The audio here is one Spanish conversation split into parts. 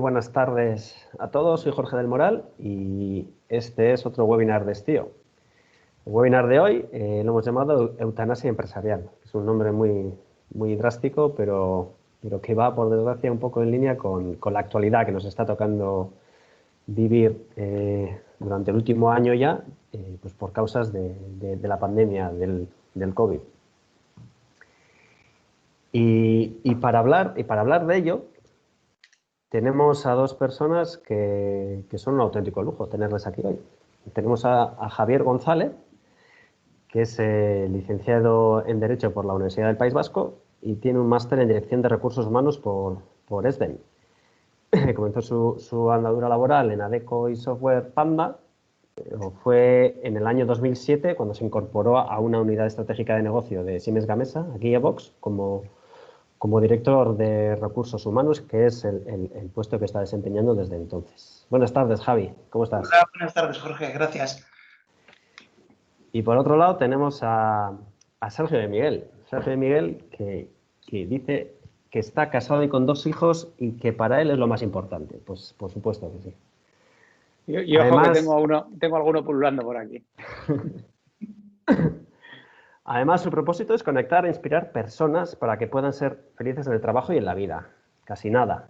buenas tardes a todos. Soy Jorge del Moral y este es otro webinar de Estío. El webinar de hoy lo hemos llamado Eutanasia Empresarial. Es un nombre muy drástico, pero que va, por desgracia, un poco en línea con la actualidad que nos está tocando vivir durante el último año ya, pues por causas de la pandemia del COVID. Y para hablar de ello, tenemos a dos personas que son un auténtico lujo tenerles aquí hoy. Tenemos a Javier González, que es licenciado en Derecho por la Universidad del País Vasco y tiene un máster en Dirección de Recursos Humanos por ESDEN. Comenzó su andadura laboral en Adecco y Software Panda. Fue en el año 2007 cuando se incorporó a una unidad estratégica de negocio de Siemens Gamesa, aquí a Vox, como director de recursos humanos, que es el puesto que está desempeñando desde entonces. Buenas tardes, Javi. ¿Cómo estás? Hola, buenas tardes, Jorge. Gracias. Y por otro lado tenemos a Sergio de Miguel. Sergio de Miguel, que dice que está casado y con 2 hijos y que para él es lo más importante. Pues por supuesto que sí. Yo además, ojo que tengo alguno pululando por aquí. Además, su propósito es conectar e inspirar personas para que puedan ser felices en el trabajo y en la vida. Casi nada.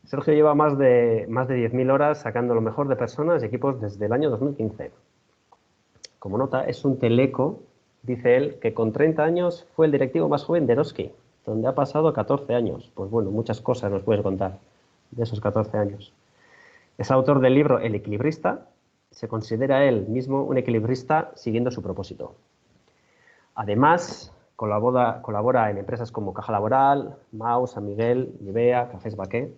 Sergio lleva más de 10.000 horas sacando lo mejor de personas y equipos desde el año 2015. Como nota, es un teleco, dice él, que con 30 años fue el directivo más joven de Eroski, donde ha pasado 14 años. Pues bueno, muchas cosas nos puedes contar de esos 14 años. Es autor del libro El Equilibrista. Se considera él mismo un equilibrista siguiendo su propósito. Además, colabora en empresas como Caja Laboral, Mau, San Miguel, Nivea, Cafés Baqué,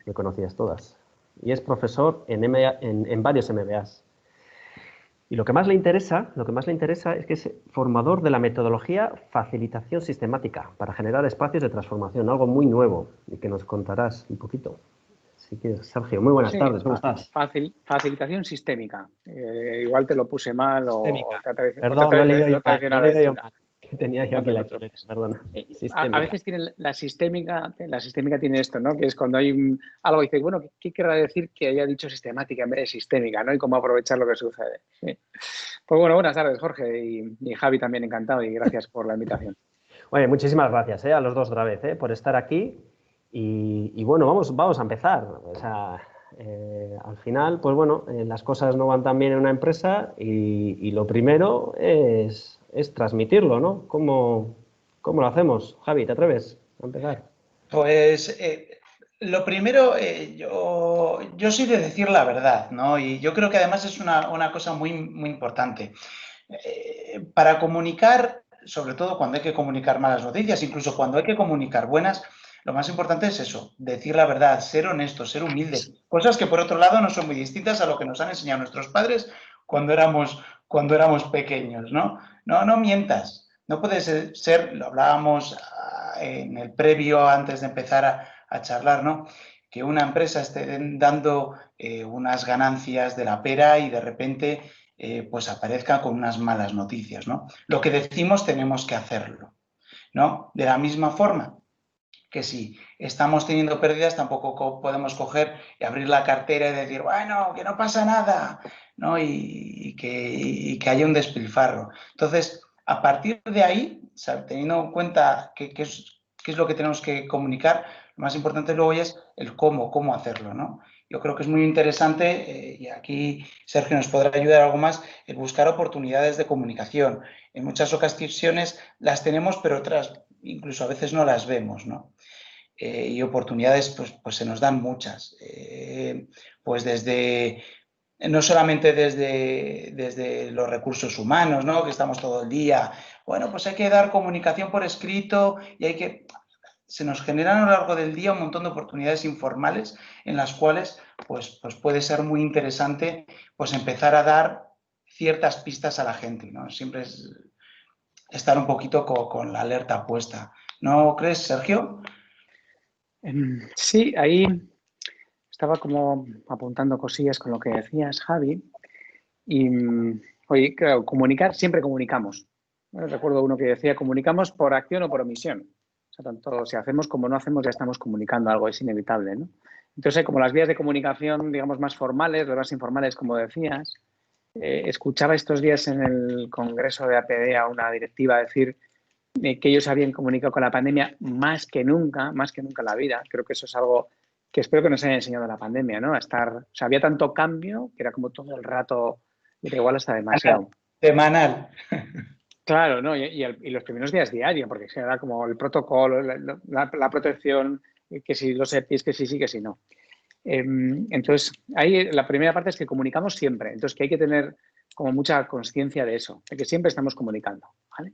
me conocías todas. Y es profesor en varios MBAs. Y lo que más le interesa es que es formador de la metodología facilitación sistemática para generar espacios de transformación, algo muy nuevo y que nos contarás un poquito. Así que, Sergio, muy buenas tardes, ¿cómo estás? Facilitación sistémica. Igual te lo puse mal o Perdón, lo he leído yo mal. Tenía yo aquí la perdona. A veces tiene la sistémica tiene esto, ¿no? Que es cuando hay algo y dices, bueno, ¿qué querrá decir que haya dicho sistemática en vez de sistémica, ¿no? Y cómo aprovechar lo que sucede. Sí. Pues bueno, buenas tardes, Jorge, y Javi también encantado y gracias por la invitación. Oye, muchísimas gracias a los dos otra vez por estar aquí y bueno, vamos a empezar. O sea, al final, pues bueno, las cosas no van tan bien en una empresa y lo primero es transmitirlo, ¿no? ¿Cómo lo hacemos? Javi, ¿te atreves a empezar? Pues lo primero, yo soy de decir la verdad, ¿no? Y yo creo que además es una cosa muy importante. Para comunicar, sobre todo cuando hay que comunicar malas noticias, incluso cuando hay que comunicar buenas, lo más importante es eso, decir la verdad, ser honesto, ser humilde. Cosas que por otro lado no son muy distintas a lo que nos han enseñado nuestros padres cuando éramos pequeños, ¿no? No mientas. No puede ser, lo hablábamos en el previo antes de empezar a charlar, ¿no? Que una empresa esté dando unas ganancias de la pera y de repente pues aparezca con unas malas noticias, ¿no? Lo que decimos tenemos que hacerlo, ¿no? De la misma forma que si estamos teniendo pérdidas tampoco podemos coger y abrir la cartera y decir, bueno, que no pasa nada, ¿no? Y que haya un despilfarro. Entonces, a partir de ahí, o sea, teniendo en cuenta qué es lo que tenemos que comunicar, lo más importante luego es el cómo hacerlo, ¿no? Yo creo que es muy interesante, y aquí Sergio nos podrá ayudar algo más, el buscar oportunidades de comunicación. En muchas ocasiones las tenemos, pero otras incluso a veces no las vemos, ¿no? Y oportunidades pues se nos dan muchas. Pues no solamente desde los recursos humanos, ¿no? Que estamos todo el día, bueno, pues hay que dar comunicación por escrito y se nos generan a lo largo del día un montón de oportunidades informales en las cuales pues puede ser muy interesante pues empezar a dar ciertas pistas a la gente, ¿no? Siempre es estar un poquito con la alerta puesta. ¿No crees, Sergio? Sí, ahí estaba como apuntando cosillas con lo que decías, Javi. Y, oye, claro, siempre comunicamos. Bueno, recuerdo uno que decía, comunicamos por acción o por omisión. O sea, tanto si hacemos como no hacemos, ya estamos comunicando algo, es inevitable, ¿no? Entonces, como las vías de comunicación, digamos, más formales, las más informales, como decías, escuchaba estos días en el Congreso de APD a una directiva decir que ellos habían comunicado con la pandemia más que nunca en la vida. Creo que eso es algo que espero que nos haya enseñado la pandemia, ¿no? A estar, o sea, había tanto cambio que era como todo el rato, y igual hasta demasiado. Semanal. Claro, ¿no? Y los primeros días diarios, porque era como el protocolo, la protección, que si los EPIs, que sí, que sí, no. Entonces, ahí la primera parte es que comunicamos siempre. Entonces, que hay que tener como mucha conciencia de eso, de que siempre estamos comunicando, ¿vale?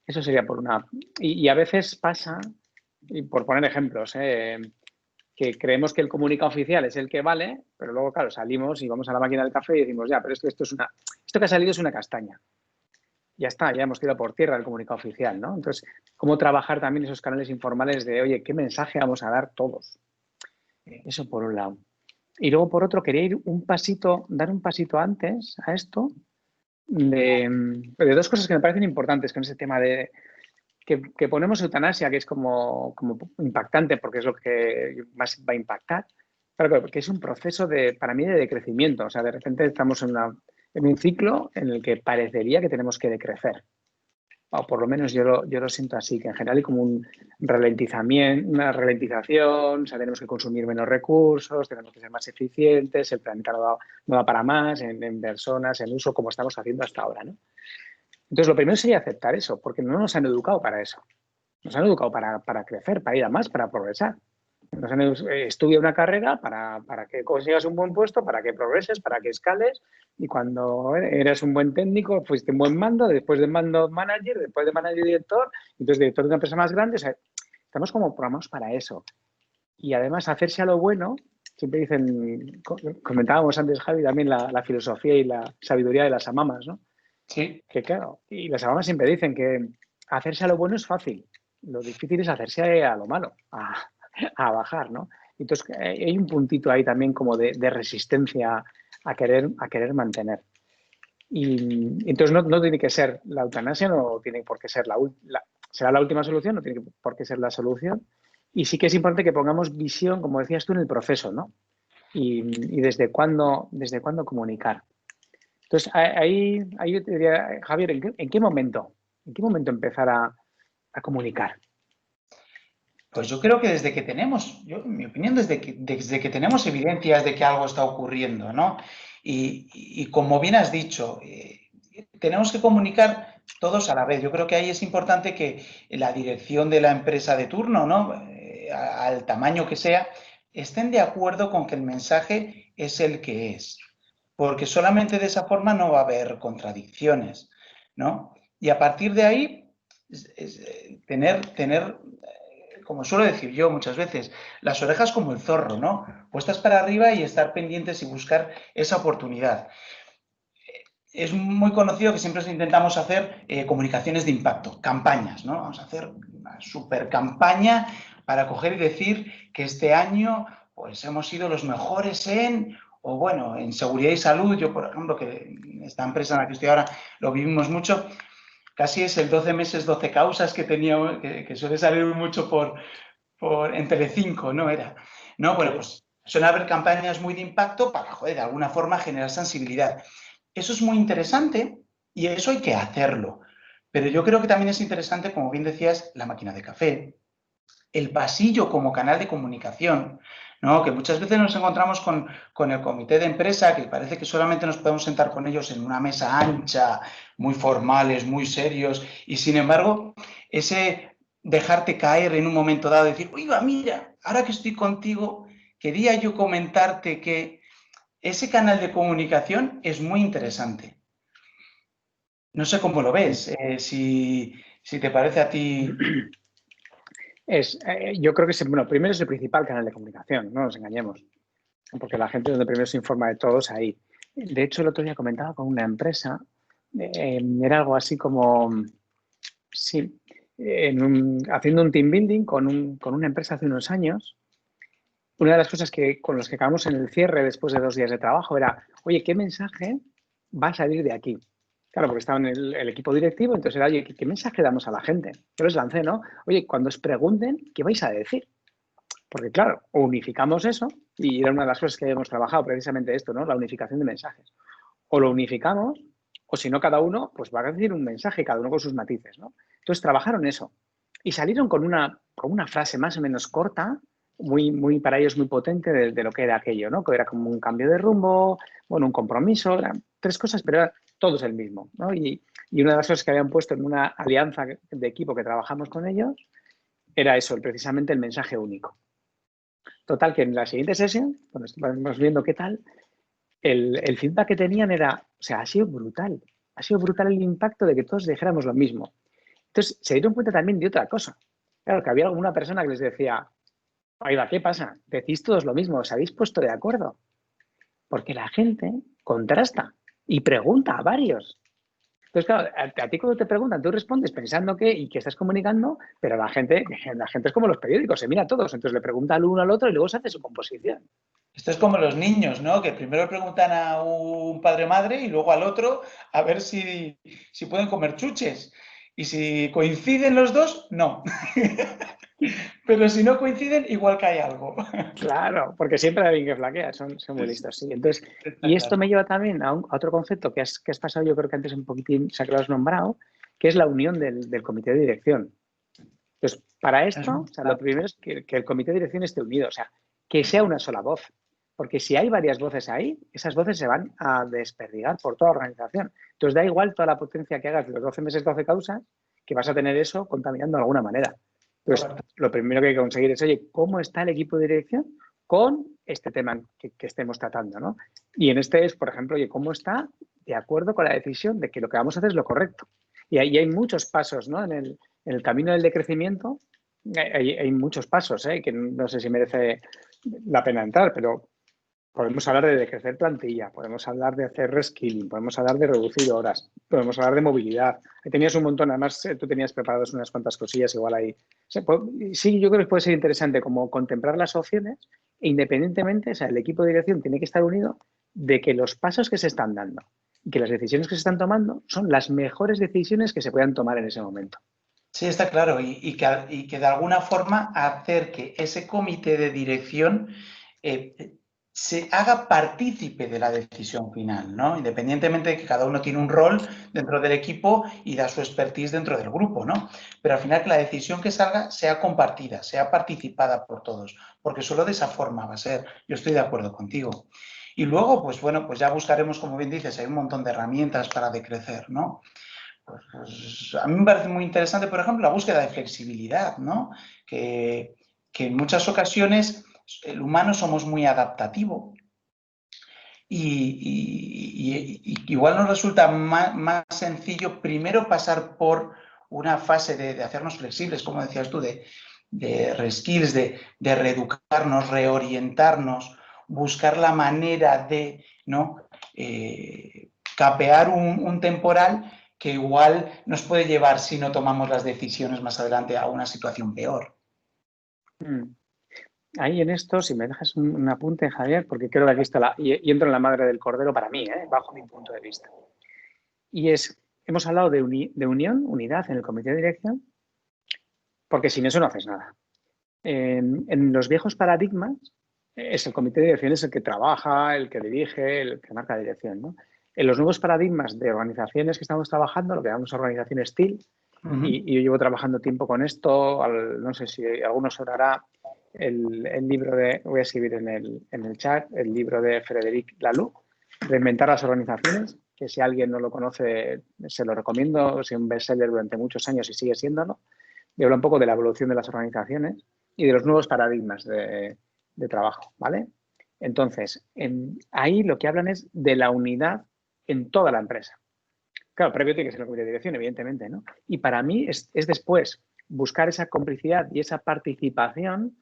Eso sería por una... Y a veces pasa, y por poner ejemplos, que creemos que el comunicado oficial es el que vale, pero luego, claro, salimos y vamos a la máquina del café y decimos, ya, pero esto que ha salido es una castaña. Ya está, ya hemos tirado por tierra el comunicado oficial, ¿no? Entonces, ¿cómo trabajar también esos canales informales de, oye, qué mensaje vamos a dar todos? Eso por un lado. Y luego, por otro, quería dar un pasito antes a esto de dos cosas que me parecen importantes con ese tema de que ponemos eutanasia, que es como impactante porque es lo que más va a impactar. Claro, porque es un proceso para mí de decrecimiento. O sea, de repente estamos en un ciclo en el que parecería que tenemos que decrecer. O por lo menos yo lo siento así, que en general hay como una ralentización, o sea, tenemos que consumir menos recursos, tenemos que ser más eficientes, el planeta no da para más en personas, en uso, como estamos haciendo hasta ahora, ¿no? Entonces, lo primero sería aceptar eso, porque no nos han educado para eso. Nos han educado para crecer, para ir a más, para progresar. Estudia una carrera para que consigas un buen puesto, para que progreses, para que escales, y cuando eres un buen técnico, fuiste un buen mando, después de mando manager, después de manager director, entonces director de una empresa más grande. O sea, estamos como programados para eso. Y además, hacerse a lo bueno, siempre dicen, comentábamos antes, Javi, también la filosofía y la sabiduría de las amamas, ¿no? Sí. Que claro, y las amamas siempre dicen que hacerse a lo bueno es fácil, lo difícil es hacerse a lo malo, a bajar, ¿no? Entonces hay un puntito ahí también como de resistencia a querer mantener. Y entonces no tiene que ser la eutanasia, no tiene por qué ser será la última solución, no tiene por qué ser la solución. Y sí que es importante que pongamos visión, como decías tú, en el proceso, ¿no? Y desde cuándo comunicar. Entonces, ahí yo te diría, Javier, ¿en qué momento empezar a comunicar? Pues yo creo que desde que tenemos, en mi opinión, desde que tenemos evidencias de que algo está ocurriendo, ¿no? Y como bien has dicho, tenemos que comunicar todos a la vez. Yo creo que ahí es importante que la dirección de la empresa de turno, ¿no? Al tamaño que sea, estén de acuerdo con que el mensaje es el que es. Porque solamente de esa forma no va a haber contradicciones, ¿no? Y a partir de ahí, tener, como suelo decir yo muchas veces, las orejas como el zorro, ¿no? Puestas para arriba y estar pendientes y buscar esa oportunidad. Es muy conocido que siempre intentamos hacer comunicaciones de impacto, campañas, ¿no? Vamos a hacer una super campaña para coger y decir que este año pues hemos sido los mejores o bueno, en seguridad y salud. Yo, por ejemplo, que en esta empresa en la que estoy ahora lo vivimos mucho, casi es el 12 meses, 12 causas que tenía, que suele salir mucho en Telecinco, ¿no? ¿No? Bueno, pues suelen haber campañas muy de impacto para, joder, de alguna forma generar sensibilidad. Eso es muy interesante y eso hay que hacerlo. Pero yo creo que también es interesante, como bien decías, la máquina de café, el pasillo como canal de comunicación, ¿no? Que muchas veces nos encontramos con el comité de empresa, que parece que solamente nos podemos sentar con ellos en una mesa ancha, muy formales, muy serios, y sin embargo, ese dejarte caer en un momento dado, decir, oiga, mira, ahora que estoy contigo, quería yo comentarte que ese canal de comunicación es muy interesante. No sé cómo lo ves, si te parece a ti. Yo creo que primero es el principal canal de comunicación, no nos engañemos, porque la gente donde primero se informa de todos ahí. De hecho, el otro día comentaba con una empresa, era algo así como, sí, haciendo un team building con una empresa hace unos años. Una de las cosas con las que acabamos en el cierre después de 2 días de trabajo era, oye, ¿qué mensaje va a salir de aquí? Claro, porque estaba en el equipo directivo, entonces era, oye, ¿qué mensaje damos a la gente? Yo les lancé, ¿no? Oye, cuando os pregunten, ¿qué vais a decir? Porque claro, unificamos eso Y era una de las cosas que habíamos trabajado, precisamente esto, ¿no? La unificación de mensajes. O lo unificamos, o si no, cada uno pues va a decir un mensaje, cada uno con sus matices, ¿no? Entonces trabajaron eso y salieron con una frase más o menos corta, muy para ellos muy potente de lo que era aquello, ¿no? Que era como un cambio de rumbo, bueno, un compromiso, eran 3 cosas, pero era todos el mismo, ¿no? Y una de las cosas que habían puesto en una alianza de equipo que trabajamos con ellos era eso, precisamente el mensaje único. Total, que en la siguiente sesión, cuando estuvimos viendo qué tal, el feedback que tenían era, o sea, ha sido brutal el impacto de que todos dijéramos lo mismo. Entonces, se dieron cuenta también de otra cosa. Claro, que había alguna persona que les decía, oiga, ¿qué pasa? Decís todos lo mismo, os habéis puesto de acuerdo. Porque la gente contrasta y pregunta a varios. Entonces, claro, a ti cuando te preguntan, tú respondes pensando y que estás comunicando, pero la gente es como los periódicos, se mira a todos. Entonces le pregunta al uno al otro y luego se hace su composición. Esto es como los niños, ¿no? Que primero preguntan a un padre o madre y luego al otro a ver si pueden comer chuches. Y si coinciden los dos, no. Pero si no coinciden, igual que hay algo. Claro, porque siempre hay alguien que flaquea, son muy listos, sí. Entonces, y esto me lleva también a otro concepto que has pasado, yo creo que antes un poquitín, o sea, que lo has nombrado, que es la unión del comité de dirección. Entonces, para esto, o sea, lo primero es que el comité de dirección esté unido, o sea, que sea una sola voz. Porque si hay varias voces ahí, esas voces se van a desperdigar por toda la organización. Entonces, da igual toda la potencia que hagas de los 12 meses, 12 causas, que vas a tener eso contaminando de alguna manera. Entonces, lo primero que hay que conseguir es, oye, ¿cómo está el equipo de dirección con este tema que estemos tratando, ¿no? Y en este es, por ejemplo, oye, ¿cómo está de acuerdo con la decisión de que lo que vamos a hacer es lo correcto? Y ahí hay muchos pasos, ¿no? En el camino del decrecimiento hay muchos pasos, que no sé si merece la pena entrar, pero podemos hablar de decrecer plantilla, podemos hablar de hacer reskilling, podemos hablar de reducir horas, podemos hablar de movilidad. Ahí tenías un montón, además tú tenías preparadas unas cuantas cosillas igual ahí. O sea, sí, yo creo que puede ser interesante como contemplar las opciones e independientemente, o sea, el equipo de dirección tiene que estar unido de que los pasos que se están dando y que las decisiones que se están tomando son las mejores decisiones que se puedan tomar en ese momento. Sí, está claro. Y que de alguna forma hacer que ese comité de dirección se haga partícipe de la decisión final, ¿no? Independientemente de que cada uno tiene un rol dentro del equipo y da su expertise dentro del grupo, ¿no? Pero al final que la decisión que salga sea compartida, sea participada por todos, porque solo de esa forma va a ser. Yo estoy de acuerdo contigo. Y luego, pues bueno, pues ya buscaremos, como bien dices, hay un montón de herramientas para decrecer, ¿no? Pues a mí me parece muy interesante, por ejemplo, la búsqueda de flexibilidad, ¿no? Que en muchas ocasiones el humano somos muy adaptativo y igual nos resulta más sencillo primero pasar por una fase de hacernos flexibles, como decías tú, de reskills, de reeducarnos, reorientarnos, buscar la manera de, ¿no? Capear un temporal que igual nos puede llevar, si no tomamos las decisiones más adelante, a una situación peor. Ahí en esto, si me dejas un apunte, Javier, porque creo que aquí está y entro en la madre del cordero para mí, bajo mi punto de vista. Y hemos hablado de unión, unidad en el comité de dirección, porque sin eso no haces nada. En los viejos paradigmas, es el comité de dirección es el que trabaja, el que dirige, el que marca la dirección, ¿no? En los nuevos paradigmas de organizaciones que estamos trabajando, lo que llamamos organización STIL, y yo llevo trabajando tiempo con esto, no sé si a alguno sonará el libro voy a escribir en el chat, el libro de Frédéric Laloux, Reinventar las organizaciones, que si alguien no lo conoce, se lo recomiendo, es un bestseller durante muchos años y sigue siéndolo, y habla un poco de la evolución de las organizaciones y de los nuevos paradigmas de trabajo, ¿vale? Entonces, ahí lo que hablan es de la unidad en toda la empresa. Claro, previo tiene que ser el comité de dirección, evidentemente, ¿no? Y para mí es después buscar esa complicidad y esa participación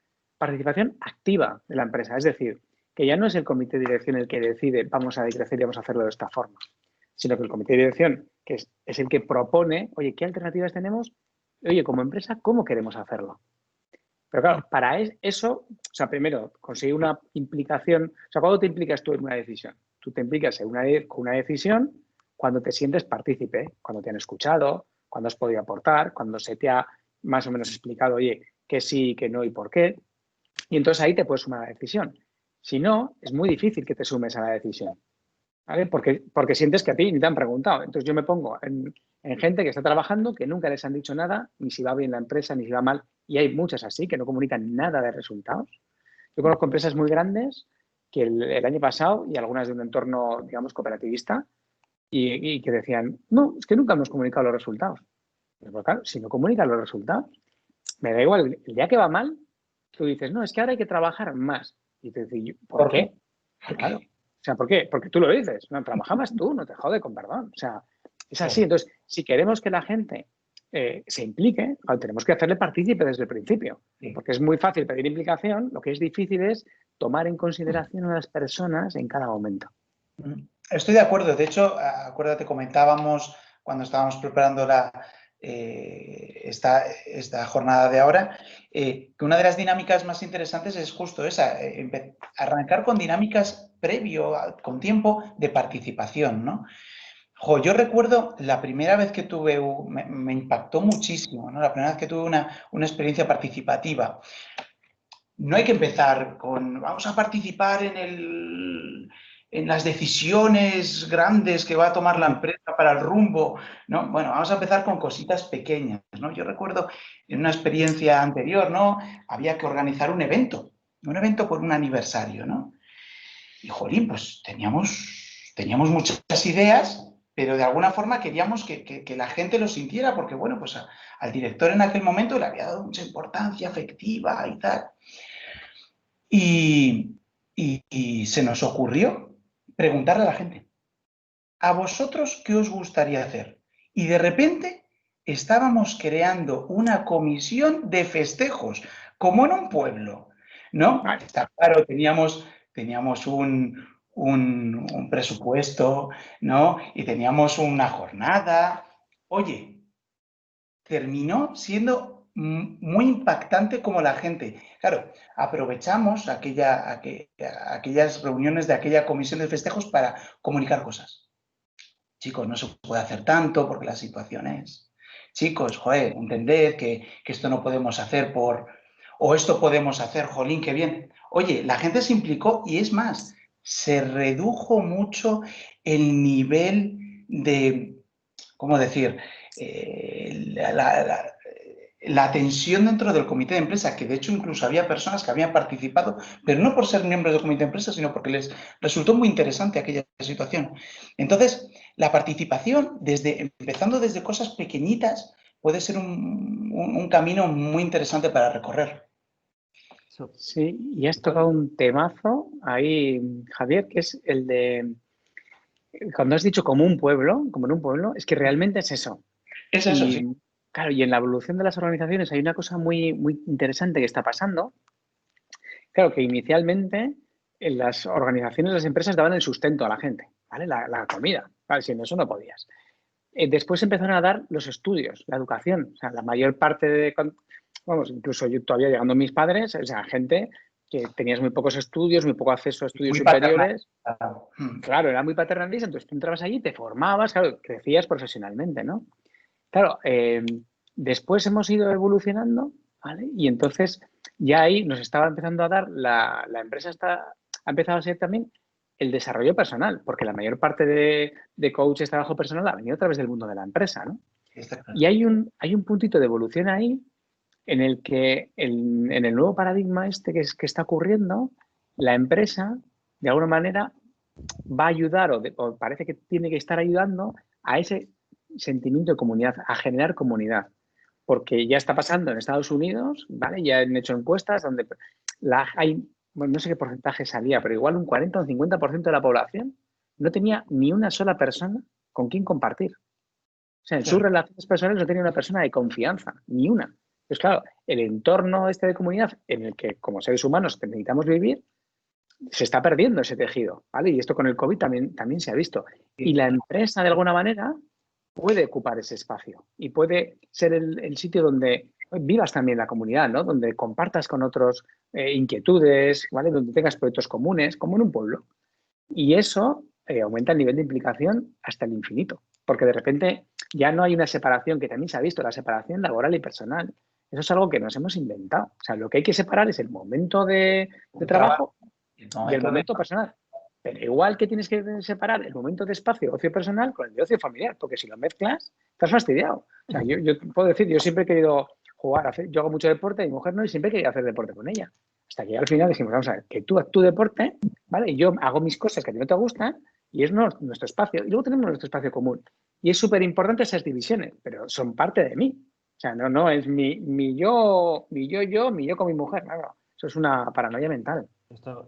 activa de la empresa. Es decir, que ya no es el comité de dirección el que decide vamos a decrecer y vamos a hacerlo de esta forma, sino que el comité de dirección que es el que propone, oye, ¿qué alternativas tenemos? Oye, como empresa, ¿cómo queremos hacerlo? Pero claro, para eso, o sea, primero, conseguir una implicación. O sea, ¿cuándo te implicas tú en una decisión? Tú te implicas con una decisión cuando te sientes partícipe, cuando te han escuchado, cuando has podido aportar, cuando se te ha más o menos explicado, oye, que sí, que no y por qué. Y entonces ahí te puedes sumar a la decisión. Si no, es muy difícil que te sumes a la decisión, ¿vale? Porque sientes que a ti ni te han preguntado. Entonces yo me pongo en gente que está trabajando, que nunca les han dicho nada, ni si va bien la empresa, ni si va mal. Y hay muchas así, que no comunican nada de resultados. Yo conozco empresas muy grandes que el año pasado, y algunas de un entorno, digamos, cooperativista, y que decían, no, es que nunca hemos comunicado los resultados. Pero claro, si no comunican los resultados, me da igual, el día que va mal, tú dices, no, es que ahora hay que trabajar más. Y te dices, ¿por qué? Claro. O sea, ¿por qué? Porque tú lo dices. No, trabaja más tú, no te jode, con perdón. O sea, es así. Entonces, si queremos que la gente se implique, tenemos que hacerle partícipe desde el principio. Porque es muy fácil pedir implicación, lo que es difícil es tomar en consideración a las personas en cada momento. Estoy de acuerdo. De hecho, acuérdate, comentábamos cuando estábamos preparando esta jornada de ahora, que una de las dinámicas más interesantes es justo esa, arrancar con dinámicas con tiempo de participación, ¿no? Yo recuerdo la primera vez que tuve, me impactó muchísimo, ¿no? La primera vez que tuve una experiencia participativa. No hay que empezar con, vamos a participar en las decisiones grandes que va a tomar la empresa para el rumbo, ¿no? Bueno, vamos a empezar con cositas pequeñas, ¿no? Yo recuerdo en una experiencia anterior, ¿no? Había que organizar un evento por un aniversario, ¿no? Y, jolín, pues teníamos muchas ideas, pero de alguna forma queríamos que la gente lo sintiera, porque, bueno, pues al director en aquel momento le había dado mucha importancia afectiva y tal. Y se nos ocurrió preguntarle a la gente, ¿a vosotros qué os gustaría hacer? Y de repente estábamos creando una comisión de festejos, como en un pueblo, ¿no? Está claro, teníamos un presupuesto, ¿no? Y teníamos una jornada. Oye, terminó siendo muy impactante como la gente. Claro, aprovechamos aquellas reuniones de aquella comisión de festejos para comunicar cosas. Chicos, no se puede hacer tanto porque la situación es. Chicos, joder, entended que esto no podemos hacer o esto podemos hacer, jolín, qué bien. Oye, la gente se implicó y es más, se redujo mucho el nivel de, ¿cómo decir? La tensión dentro del comité de empresa, que de hecho incluso había personas que habían participado, pero no por ser miembros del comité de empresa, sino porque les resultó muy interesante aquella situación. Entonces, la participación, empezando desde cosas pequeñitas, puede ser un camino muy interesante para recorrer. Sí, y has tocado un temazo ahí, Javier, que es el de, cuando has dicho como en un pueblo, es que realmente es eso. Es eso, sí. Claro, y en la evolución de las organizaciones hay una cosa muy, muy interesante que está pasando. Claro, que inicialmente en las organizaciones, las empresas daban el sustento a la gente, ¿vale? La comida, ¿vale? Sin eso no podías. Después empezaron a dar los estudios, la educación. O sea, la mayor parte vamos, incluso yo todavía llegando a mis padres, o sea, gente que tenías muy pocos estudios, muy poco acceso a estudios superiores. Claro, era muy paternalista, entonces tú entrabas allí, te formabas, claro, crecías profesionalmente, ¿no? Claro, después hemos ido evolucionando, ¿vale? Y entonces ya ahí nos estaba empezando a dar, la empresa ha empezado a ser también el desarrollo personal, porque la mayor parte de coaches de trabajo personal ha venido a través del mundo de la empresa, ¿no? Y hay un puntito de evolución ahí en el que en el nuevo paradigma que está ocurriendo, la empresa, de alguna manera, va a ayudar o parece que tiene que estar ayudando a ese sentimiento de comunidad, a generar comunidad. Porque ya está pasando en Estados Unidos, ¿vale? Ya han hecho encuestas donde bueno, no sé qué porcentaje salía, pero igual un 40 o un 50% de la población no tenía ni una sola persona con quien compartir. O sea, en sus relaciones personales no tenía una persona de confianza, ni una. Pues claro, el entorno de comunidad en el que como seres humanos necesitamos vivir, se está perdiendo ese tejido, ¿vale? Y esto con el COVID también se ha visto. Y la empresa, de alguna manera, puede ocupar ese espacio y puede ser el sitio donde vivas también la comunidad, ¿no? Donde compartas con otros inquietudes, ¿vale? Donde tengas proyectos comunes, como en un pueblo. Y eso aumenta el nivel de implicación hasta el infinito, porque de repente ya no hay una separación, que también se ha visto, la separación laboral y personal. Eso es algo que nos hemos inventado. O sea, lo que hay que separar es el momento de trabajo y el momento personal. Pero igual que tienes que separar el momento de espacio, ocio personal, con el de ocio familiar, porque si lo mezclas, estás fastidiado. O sea, yo puedo decir, yo siempre he querido jugar, yo hago mucho deporte, mi mujer no, y siempre he querido hacer deporte con ella. Hasta que al final dijimos, vamos a ver, que tú haz tu deporte, ¿vale? Y yo hago mis cosas que a ti no te gustan, y es nuestro espacio. Y luego tenemos nuestro espacio común. Y es súper importante esas divisiones, pero son parte de mí. O sea, no es mi yo con mi mujer. No. Eso es una paranoia mental.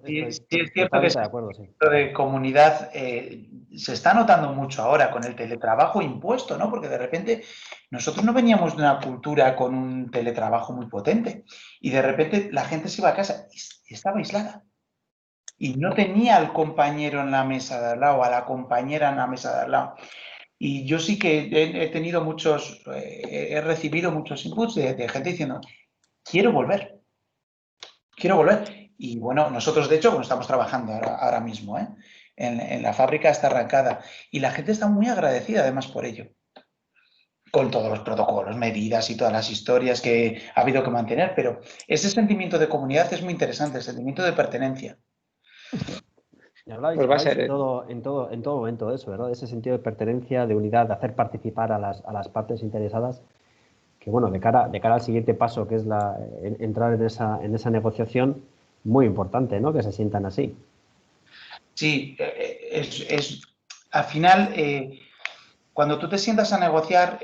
Sí, es cierto que totalmente de acuerdo, sí. lo de comunidad se está notando mucho ahora con el teletrabajo impuesto, ¿no? Porque de repente nosotros no veníamos de una cultura con un teletrabajo muy potente y de repente la gente se iba a casa y estaba aislada. Y no tenía al compañero en la mesa de al lado, a la compañera en la mesa de al lado. Y yo sí que he tenido he recibido muchos inputs de gente diciendo, quiero volver. Y bueno, nosotros de hecho estamos trabajando ahora mismo, ¿eh? En la fábrica está arrancada y la gente está muy agradecida además por ello, con todos los protocolos, medidas y todas las historias que ha habido que mantener, pero ese sentimiento de comunidad es muy interesante, el sentimiento de pertenencia. Y habláis en todo momento de eso, ¿verdad? De ese sentido de pertenencia, de unidad, de hacer participar a las partes interesadas, que bueno, de cara al siguiente paso, que es entrar en esa negociación, muy importante, ¿no? Que se sientan así. Sí, al final, cuando tú te sientas a negociar,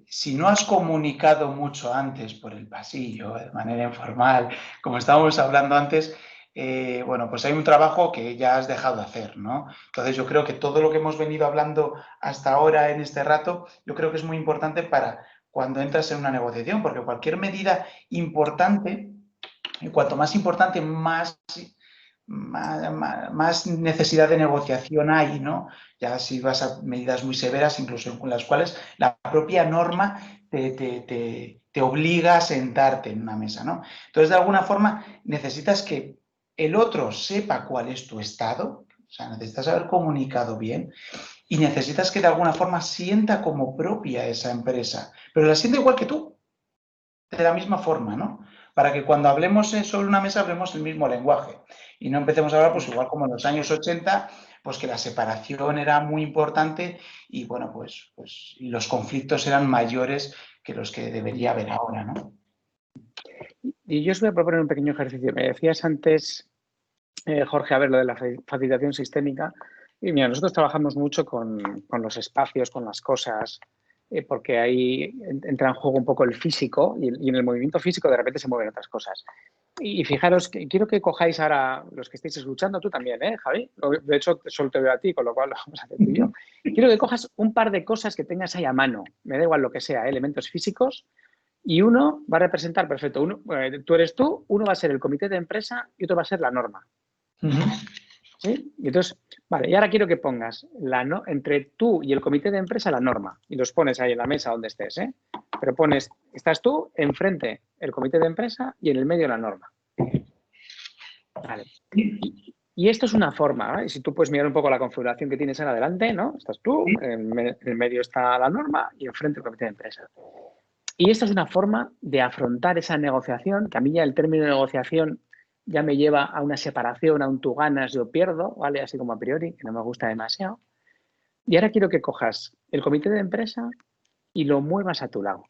si no has comunicado mucho antes por el pasillo, de manera informal, como estábamos hablando antes, bueno, pues hay un trabajo que ya has dejado de hacer, ¿no? Entonces yo creo que todo lo que hemos venido hablando hasta ahora en este rato, yo creo que es muy importante para cuando entras en una negociación, porque cualquier medida importante, y cuanto más importante, más necesidad de negociación hay, ¿no? Ya si vas a medidas muy severas, incluso con las cuales la propia norma te obliga a sentarte en una mesa, ¿no? Entonces, de alguna forma, necesitas que el otro sepa cuál es tu estado, o sea, necesitas haber comunicado bien y necesitas que de alguna forma sienta como propia esa empresa, pero la siente igual que tú, de la misma forma, ¿no? Para que cuando hablemos sobre una mesa hablemos el mismo lenguaje y no empecemos a hablar, pues igual como en los años 80, pues que la separación era muy importante y bueno, pues y los conflictos eran mayores que los que debería haber ahora, ¿no? Y yo os voy a proponer un pequeño ejercicio. Me decías antes, Jorge, a ver, lo de la facilitación sistémica. Y mira, nosotros trabajamos mucho con los espacios, con las cosas, porque ahí entra en juego un poco el físico y en el movimiento físico de repente se mueven otras cosas. Y fijaros, quiero que cojáis ahora, los que estéis escuchando, tú también, Javi? De hecho, solo te veo a ti, con lo cual lo vamos a hacer tú y yo. Quiero que cojas un par de cosas que tengas ahí a mano, me da igual lo que sea, elementos físicos, y uno va a representar, perfecto, tú eres tú, uno va a ser el comité de empresa y otro va a ser la norma. ¿Sí? Y entonces, vale, y ahora quiero que pongas entre tú y el comité de empresa la norma y los pones ahí en la mesa donde estés, ¿eh? Pero estás tú enfrente el comité de empresa y en el medio la norma. Vale. Y esto es una forma, ¿vale? Si tú puedes mirar un poco la configuración que tienes en adelante, ¿no? Estás tú, en el medio está la norma y enfrente el comité de empresa. Y esta es una forma de afrontar esa negociación, que a mí ya el término de negociación ya me lleva a una separación, a un tú ganas, yo pierdo, ¿vale? Así como a priori, que no me gusta demasiado. Y ahora quiero que cojas el comité de empresa y lo muevas a tu lado.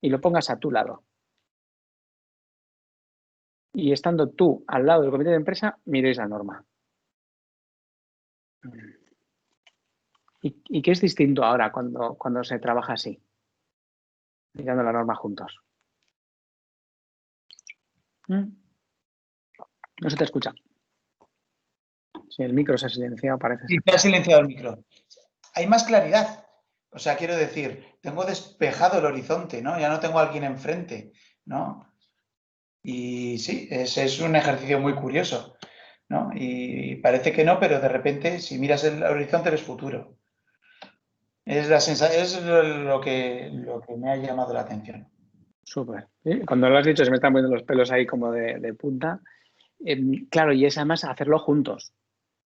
Y lo pongas a tu lado. Y estando tú al lado del comité de empresa, miréis la norma. ¿Y qué es distinto ahora cuando se trabaja así? Mirando la norma juntos. No se te escucha. Si el micro se ha silenciado, parece. Sí, se ha silenciado el micro. Hay más claridad. O sea, quiero decir, tengo despejado el horizonte, ¿no? Ya no tengo a alguien enfrente, ¿no? Y sí, es un ejercicio muy curioso, ¿no? Y parece que no, pero de repente, si miras el horizonte, ves futuro. Es lo que me ha llamado la atención. Súper. ¿Sí? Cuando lo has dicho, se me están poniendo los pelos ahí como de punta. Claro, y es además hacerlo juntos.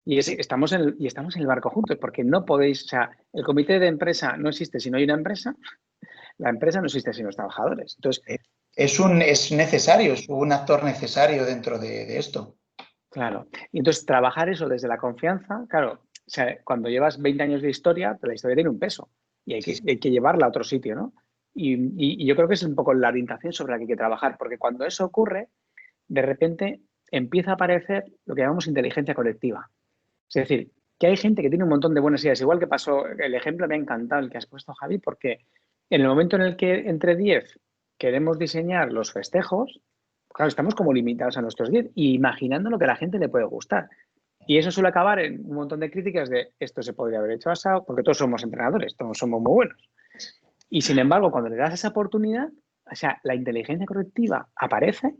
Estamos en el barco juntos, porque no podéis, o sea, el comité de empresa no existe si no hay una empresa, la empresa no existe sin los trabajadores. Entonces, es necesario, es un actor necesario dentro de esto. Claro. Y entonces trabajar eso desde la confianza, claro, o sea, cuando llevas 20 años de historia, la historia tiene un peso y hay que llevarla a otro sitio, ¿no? Y yo creo que es un poco la orientación sobre la que hay que trabajar, porque cuando eso ocurre, de repente empieza a aparecer lo que llamamos inteligencia colectiva. Es decir, que hay gente que tiene un montón de buenas ideas. Igual que pasó, el ejemplo me ha encantado el que has puesto, Javi, porque en el momento en el que entre 10 queremos diseñar los festejos, claro, estamos como limitados a nuestros 10 y imaginando lo que a la gente le puede gustar. Y eso suele acabar en un montón de críticas de esto se podría haber hecho asado, porque todos somos entrenadores, todos somos muy buenos. Y sin embargo, cuando le das esa oportunidad, o sea, la inteligencia colectiva aparece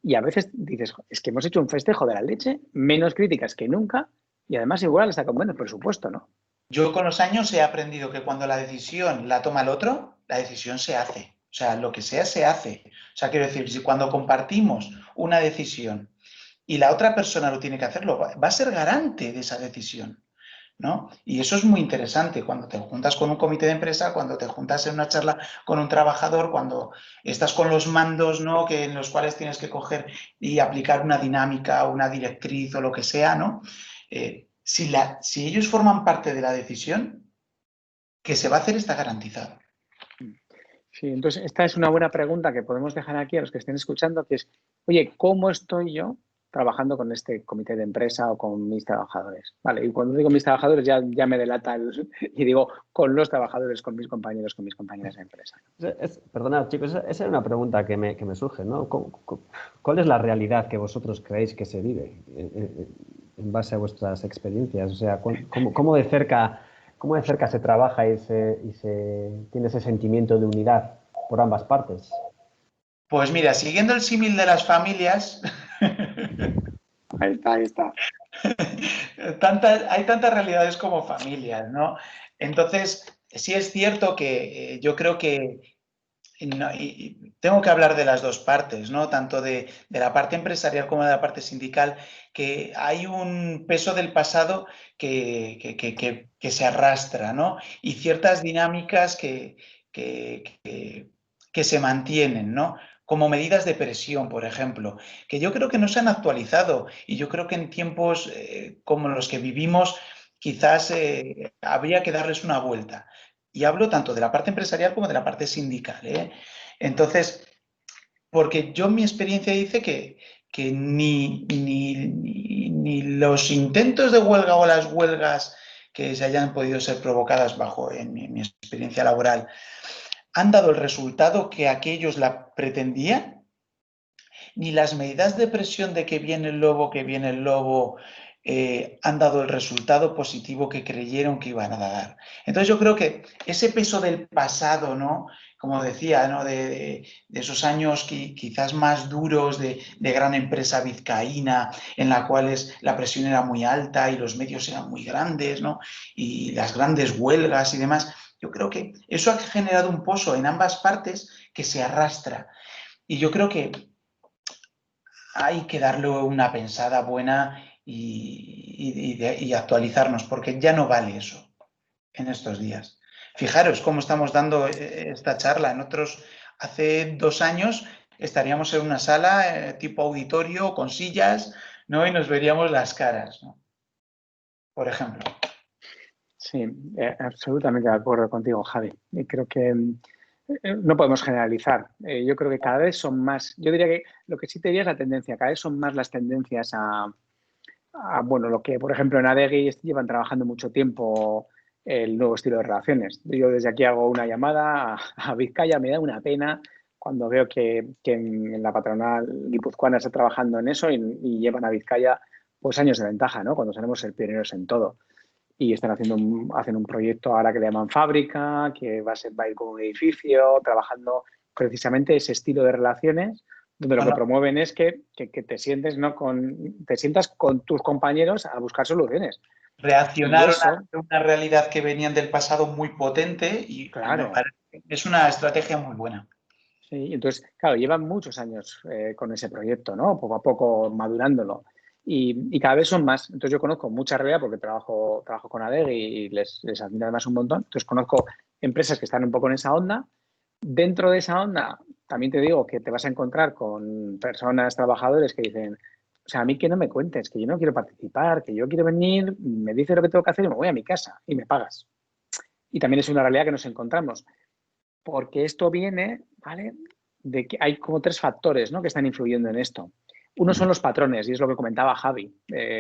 y a veces dices, es que hemos hecho un festejo de la leche, menos críticas que nunca y además igual está con menos presupuesto, ¿no? Yo con los años he aprendido que cuando la decisión la toma el otro, la decisión se hace. O sea, lo que sea, se hace. O sea, quiero decir, si cuando compartimos una decisión y la otra persona lo tiene que hacerlo, va a ser garante de esa decisión, ¿no? Y eso es muy interesante cuando te juntas con un comité de empresa, cuando te juntas en una charla con un trabajador, cuando estás con los mandos, ¿no? Que en los cuales tienes que coger y aplicar una dinámica, una directriz o lo que sea, ¿no? Si ellos forman parte de la decisión, que se va a hacer está garantizado. Sí, entonces esta es una buena pregunta que podemos dejar aquí a los que estén escuchando, que es, oye, ¿cómo estoy yo trabajando con este comité de empresa o con mis trabajadores? Vale, y cuando digo mis trabajadores ya me delata y digo con los trabajadores, con mis compañeros, con mis compañeras de empresa. Perdonad, chicos, esa es una pregunta que me surge, ¿no? ¿Cuál es la realidad que vosotros creéis que se vive en base a vuestras experiencias? O sea, ¿cómo de cerca se trabaja y se tiene ese sentimiento de unidad por ambas partes? Pues mira, siguiendo el símil de las familias, Ahí está. hay tantas realidades como familias, ¿no? Entonces, sí es cierto que yo creo que no, y tengo que hablar de las dos partes, ¿no? Tanto de la parte empresarial como de la parte sindical, que hay un peso del pasado que se arrastra, ¿no? Y ciertas dinámicas que se mantienen, ¿no? Como medidas de presión, por ejemplo, que yo creo que no se han actualizado y yo creo que en tiempos como los que vivimos quizás habría que darles una vuelta. Y hablo tanto de la parte empresarial como de la parte sindical, ¿eh? Entonces, porque yo mi experiencia dice que ni los intentos de huelga o las huelgas que se hayan podido ser provocadas bajo en mi experiencia laboral han dado el resultado que aquellos la pretendían, ni las medidas de presión de que viene el lobo, han dado el resultado positivo que creyeron que iban a dar. Entonces yo creo que ese peso del pasado, ¿no? Como decía, ¿no? de esos años quizás más duros de gran empresa vizcaína, en la cual la presión era muy alta y los medios eran muy grandes, ¿no? Y las grandes huelgas y demás, yo creo que eso ha generado un pozo en ambas partes que se arrastra. Y yo creo que hay que darle una pensada buena y actualizarnos, porque ya no vale eso en estos días. Fijaros cómo estamos dando esta charla. Hace 2 años estaríamos en una sala tipo auditorio con sillas, ¿no? Y nos veríamos las caras, ¿no? Por ejemplo. Sí, absolutamente de acuerdo contigo, Javi. Y creo que no podemos generalizar. Yo creo que cada vez son más, yo diría que lo que sí te diría es la tendencia, cada vez son más las tendencias bueno, lo que, por ejemplo, en Adegui llevan trabajando mucho tiempo el nuevo estilo de relaciones. Yo desde aquí hago una llamada a Vizcaya, me da una pena cuando veo que en la patronal guipuzcoana está trabajando en eso y llevan a Vizcaya pues años de ventaja, ¿no? Cuando seremos el pioneros en todo. Y están hacen un proyecto ahora que le llaman Fábrica, que va a ir como un edificio, trabajando precisamente ese estilo de relaciones, donde lo que promueven es que te sientes, ¿no? Te sientas con tus compañeros a buscar soluciones. Reaccionaron a una realidad que venían del pasado muy potente y claro, me parece que es una estrategia muy buena. Sí, entonces, claro, llevan muchos años con ese proyecto, ¿no? Poco a poco madurándolo. Y cada vez son más. Entonces, yo conozco mucha realidad porque trabajo con ADEG y les admiro además un montón. Entonces, conozco empresas que están un poco en esa onda. Dentro de esa onda, también te digo que te vas a encontrar con personas, trabajadores que dicen, sea, a mí que no me cuentes, que yo no quiero participar, que yo quiero venir, me dices lo que tengo que hacer y me voy a mi casa y me pagas. Y también es una realidad que nos encontramos, porque esto viene, ¿vale?, de que hay como 3 factores, ¿no?, que están influyendo en esto. Uno son los patrones, y es lo que comentaba Javi.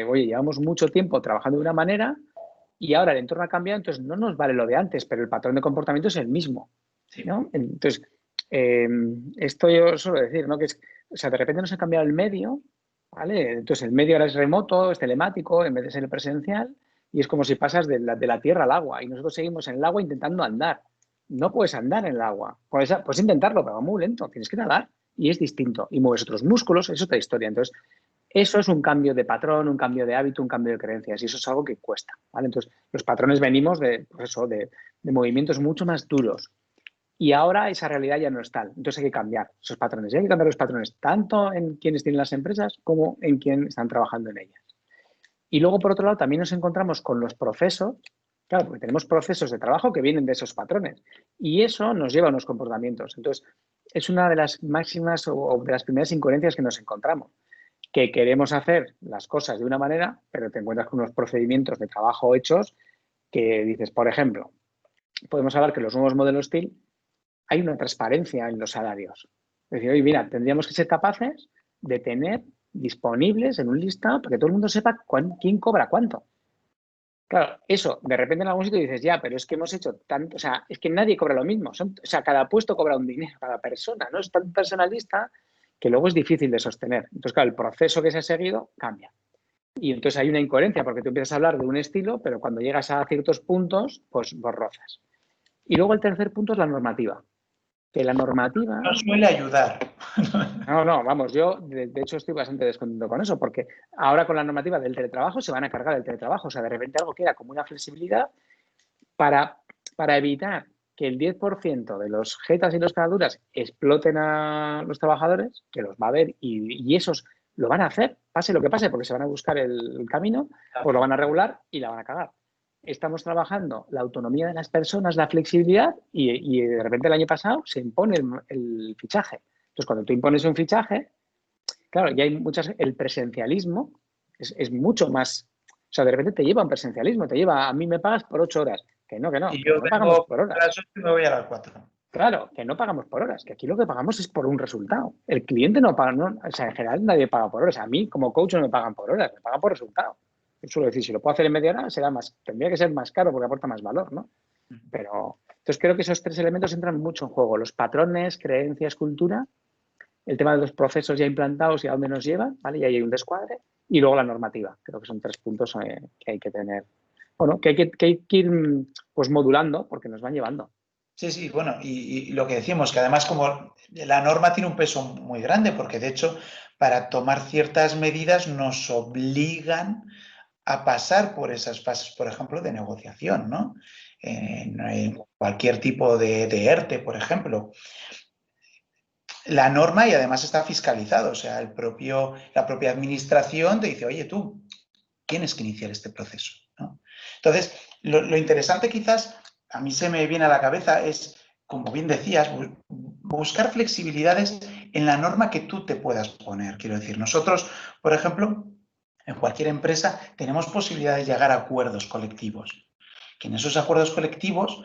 Oye, llevamos mucho tiempo trabajando de una manera y ahora el entorno ha cambiado, entonces no nos vale lo de antes, pero el patrón de comportamiento es el mismo, ¿no? Entonces, esto yo suelo decir, ¿no?, que es, o sea, de repente nos ha cambiado el medio, ¿vale? Entonces el medio ahora es remoto, es telemático, en vez de ser presencial, y es como si pasas de la tierra al agua y nosotros seguimos en el agua intentando andar. No puedes andar en el agua. Puedes intentarlo, pero va muy lento. Tienes que nadar y es distinto. Y mueves otros músculos, es otra historia. Entonces, eso es un cambio de patrón, un cambio de hábito, un cambio de creencias y eso es algo que cuesta, ¿vale? Entonces, los patrones venimos de, pues eso, de movimientos mucho más duros y ahora esa realidad ya no es tal. Entonces, hay que cambiar esos patrones. Y hay que cambiar los patrones tanto en quienes tienen las empresas como en quienes están trabajando en ellas. Y luego, por otro lado, también nos encontramos con los procesos, claro, porque tenemos procesos de trabajo que vienen de esos patrones y eso nos lleva a unos comportamientos. Entonces, es una de las máximas o de las primeras incoherencias que nos encontramos, que queremos hacer las cosas de una manera, pero te encuentras con unos procedimientos de trabajo hechos que dices, por ejemplo, podemos hablar que los nuevos modelos TIL hay una transparencia en los salarios. Es decir, oye, mira, tendríamos que ser capaces de tener disponibles en un listado para que todo el mundo sepa quién cobra cuánto. Claro, eso, de repente en algún sitio dices, ya, pero es que hemos hecho tanto, o sea, es que nadie cobra lo mismo. O sea, cada puesto cobra un dinero, cada persona, ¿no? Es tan personalista que luego es difícil de sostener. Entonces, claro, el proceso que se ha seguido cambia. Y entonces hay una incoherencia porque tú empiezas a hablar de un estilo, pero cuando llegas a ciertos puntos, pues rozas. Y luego el tercer punto es la normativa. Que la normativa... No suele ayudar. No, vamos, yo de hecho estoy bastante descontento con eso, porque ahora con la normativa del teletrabajo se van a cargar el teletrabajo. O sea, de repente algo que era como una flexibilidad para evitar que el 10% de los jetas y los caraduras exploten a los trabajadores, que los va a ver y esos lo van a hacer, pase lo que pase, porque se van a buscar el camino, pues lo van a regular y la van a cagar. Estamos trabajando la autonomía de las personas, la flexibilidad y de repente el año pasado se impone el fichaje. Entonces, cuando tú impones un fichaje, claro, ya hay el presencialismo es mucho más, o sea, de repente te lleva a un presencialismo, te lleva, a mí me pagas por 8 horas, que no, Y yo no pagamos por horas. Me voy a las 4. Claro, que no pagamos por horas, que aquí lo que pagamos es por un resultado. El cliente no paga, no, o sea, en general nadie paga por horas. A mí, como coach, no me pagan por horas, me pagan por resultado. Yo suelo decir, si lo puedo hacer en media hora, tendría que ser más caro porque aporta más valor, ¿no? Pero, entonces creo que esos 3 elementos entran mucho en juego. Los patrones, creencias, cultura, el tema de los procesos ya implantados y a dónde nos llevan, ¿vale? Y ahí hay un descuadre. Y luego la normativa. Creo que son 3 puntos que hay que tener, bueno, que hay que ir pues modulando porque nos van llevando. Sí, bueno, y lo que decimos, que además como la norma tiene un peso muy grande, porque de hecho para tomar ciertas medidas nos obligan a pasar por esas fases, por ejemplo, de negociación, ¿no? En cualquier tipo de ERTE, por ejemplo. La norma y además está fiscalizado, o sea, la propia administración te dice, oye, tú tienes que iniciar este proceso, ¿no? Entonces, lo interesante quizás, a mí se me viene a la cabeza, es, como bien decías, buscar flexibilidades en la norma que tú te puedas poner. Quiero decir, nosotros, por ejemplo, en cualquier empresa tenemos posibilidad de llegar a acuerdos colectivos. Que en esos acuerdos colectivos,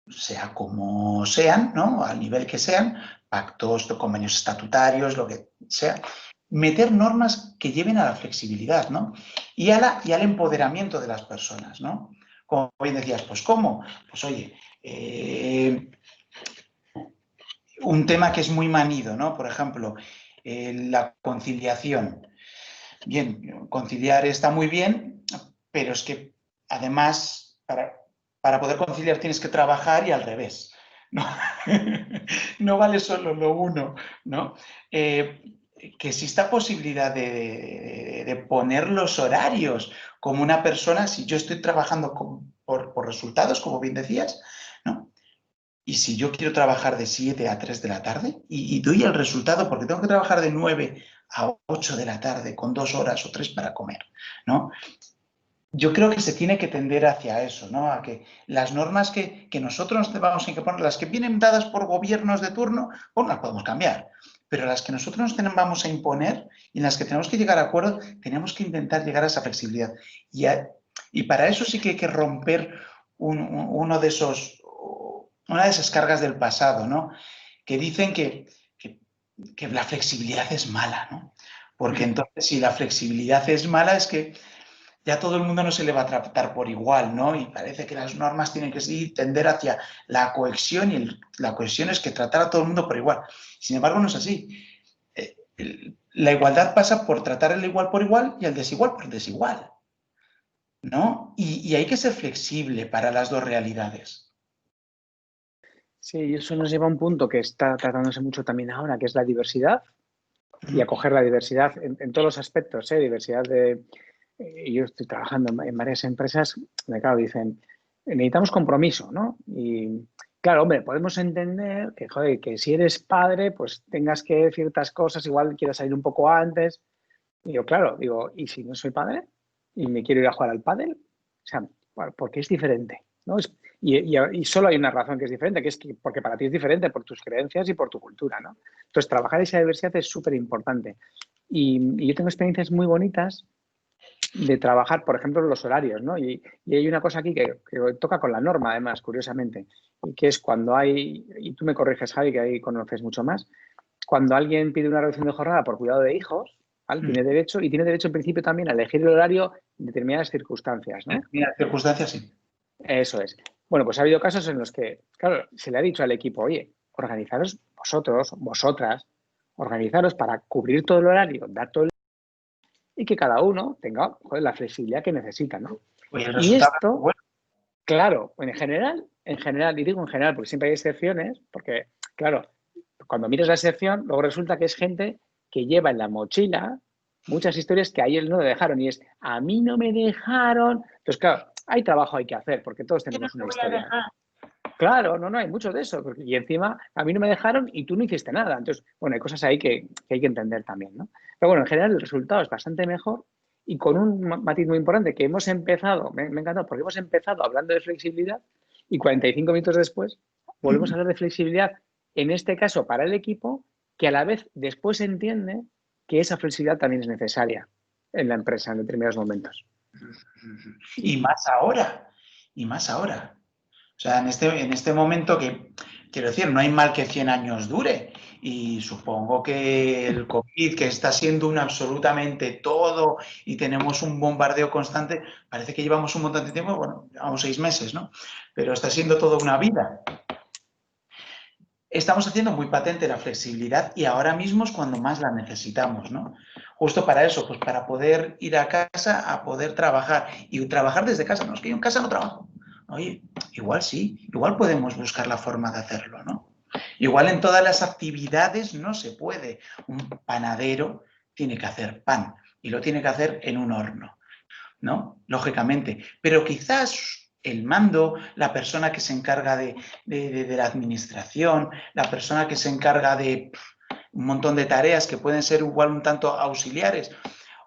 sea como sean, ¿no? Al nivel que sean, pactos, convenios estatutarios, lo que sea, meter normas que lleven a la flexibilidad, ¿no? Y al empoderamiento de las personas, ¿no? Como bien decías, pues ¿cómo? Pues oye, un tema que es muy manido, ¿no? Por ejemplo, la conciliación. Bien, conciliar está muy bien, pero es que además para poder conciliar tienes que trabajar y al revés. No, no vale solo lo uno, ¿no? Que exista posibilidad de poner los horarios como una persona, si yo estoy trabajando por resultados, como bien decías, ¿no? Y si yo quiero trabajar de 7 a 3 de la tarde y doy el resultado porque tengo que trabajar de 9 a 8 de la tarde con 2 horas o 3 para comer, ¿no? Yo creo que se tiene que tender hacia eso, ¿no? A que las normas que nosotros vamos a poner, las que vienen dadas por gobiernos de turno, pues las podemos cambiar. pero las que nosotros nos vamos a imponer y en las que tenemos que llegar a acuerdos, tenemos que intentar llegar a esa flexibilidad. Y para eso sí que hay que romper una de esas cargas del pasado, ¿no? Que dicen que la flexibilidad es mala, ¿no? Porque entonces si la flexibilidad es mala es que ya todo el mundo no se le va a tratar por igual, ¿no? Y parece que las normas tienen que tender hacia la cohesión y la cohesión es que tratar a todo el mundo por igual. Sin embargo, no es así. La igualdad pasa por tratar el igual por igual y el desigual por desigual, ¿no? Y hay que ser flexible para las dos realidades. Sí, y eso nos lleva a un punto que está tratándose mucho también ahora, que es la diversidad y acoger la diversidad en todos los aspectos, ¿eh? Diversidad de... yo estoy trabajando en varias empresas donde, claro, dicen, necesitamos compromiso, ¿no? Y claro, hombre, podemos entender que, joder, que si eres padre, pues tengas que ciertas cosas, igual quieras salir un poco antes. Y yo, claro, digo, ¿y si no soy padre y me quiero ir a jugar al pádel? O sea, porque es diferente, ¿no? Y solo hay una razón que es diferente, que es porque para ti es diferente por tus creencias y por tu cultura, ¿no? Entonces, trabajar esa diversidad es súper importante. Y yo tengo experiencias muy bonitas de trabajar, por ejemplo, los horarios, ¿no? Y hay una cosa aquí que toca con la norma, además, curiosamente, y que es cuando hay, y tú me corriges, Javi, que ahí conoces mucho más, cuando alguien pide una reducción de jornada por cuidado de hijos, ¿vale? Tiene derecho, y tiene derecho en principio también a elegir el horario en determinadas circunstancias, ¿no? En determinadas circunstancias, sí. Eso es. Bueno, pues ha habido casos en los que, claro, se le ha dicho al equipo, oye, organizaros vosotros, vosotras, organizaros para cubrir todo el horario, dar todo el... y que cada uno tenga, joder, la flexibilidad que necesita, ¿no? Oye, el Y resultado, esto, bueno, claro, en general, y digo en general porque siempre hay excepciones, porque, claro, cuando miras la excepción, luego resulta que es gente que lleva en la mochila muchas historias que a ellos no le dejaron y es, a mí no me dejaron. Entonces, claro, hay trabajo hay que hacer porque todos ¿qué no tenemos te una voy a historia. dejar? Claro, no, hay mucho de eso. Y encima, a mí no me dejaron y tú no hiciste nada. Entonces, bueno, hay cosas ahí que hay que entender también, ¿no? Pero bueno, en general el resultado es bastante mejor y con un matiz muy importante que hemos empezado, me encantó, porque hemos empezado hablando de flexibilidad y 45 minutos después volvemos a hablar de flexibilidad, en este caso para el equipo, que a la vez después entiende que esa flexibilidad también es necesaria en la empresa en determinados momentos. Y más ahora, y más ahora. O sea, en este momento que, quiero decir, no hay mal que 100 años dure. Y supongo que el COVID, que está siendo un absolutamente todo y tenemos un bombardeo constante, parece que llevamos un montón de tiempo, bueno, llevamos 6 meses, ¿no? Pero está siendo toda una vida. Estamos haciendo muy patente la flexibilidad y ahora mismo es cuando más la necesitamos, ¿no? Justo para eso, pues para poder ir a casa a poder trabajar y trabajar desde casa. No es que yo en casa no trabajo. Oye, igual sí, igual podemos buscar la forma de hacerlo, ¿no? Igual en todas las actividades no se puede. Un panadero tiene que hacer pan y lo tiene que hacer en un horno, ¿no? Lógicamente. Pero quizás el mando, la persona que se encarga de la administración, la persona que se encarga de un montón de tareas que pueden ser igual un tanto auxiliares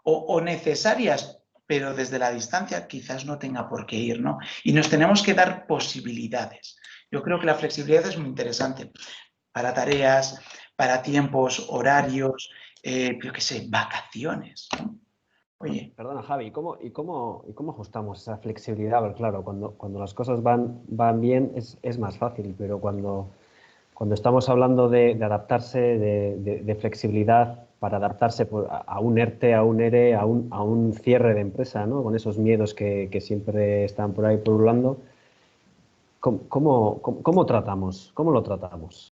o necesarias, pero desde la distancia quizás no tenga por qué ir, ¿no? Y nos tenemos que dar posibilidades. Yo creo que la flexibilidad es muy interesante para tareas, para tiempos, horarios, yo qué sé, vacaciones, ¿no? Oye. Perdona, Javi, ¿y cómo ajustamos esa flexibilidad? Porque claro, cuando las cosas van bien es más fácil, pero cuando estamos hablando de adaptarse, de flexibilidad para adaptarse a un ERTE, a un ERE, a un cierre de empresa, ¿no? Con esos miedos que siempre están por ahí pululando, ¿cómo tratamos? ¿Cómo lo tratamos?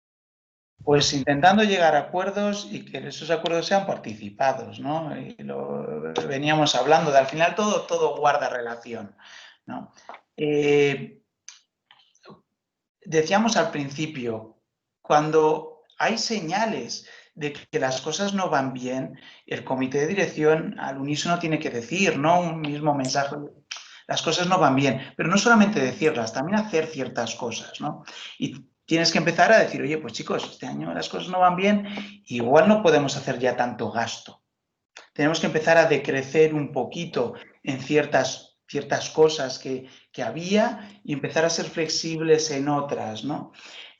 Pues intentando llegar a acuerdos y que esos acuerdos sean participados, ¿no? Y lo veníamos hablando, al final todo guarda relación, ¿no? Decíamos al principio, cuando hay señales de que las cosas no van bien, el comité de dirección al unísono tiene que decir, ¿no? Un mismo mensaje, las cosas no van bien, pero no solamente decirlas, también hacer ciertas cosas, ¿no? Y tienes que empezar a decir, oye, pues chicos, este año las cosas no van bien, igual no podemos hacer ya tanto gasto. Tenemos que empezar a decrecer un poquito en ciertas cosas que había y empezar a ser flexibles en otras, ¿no?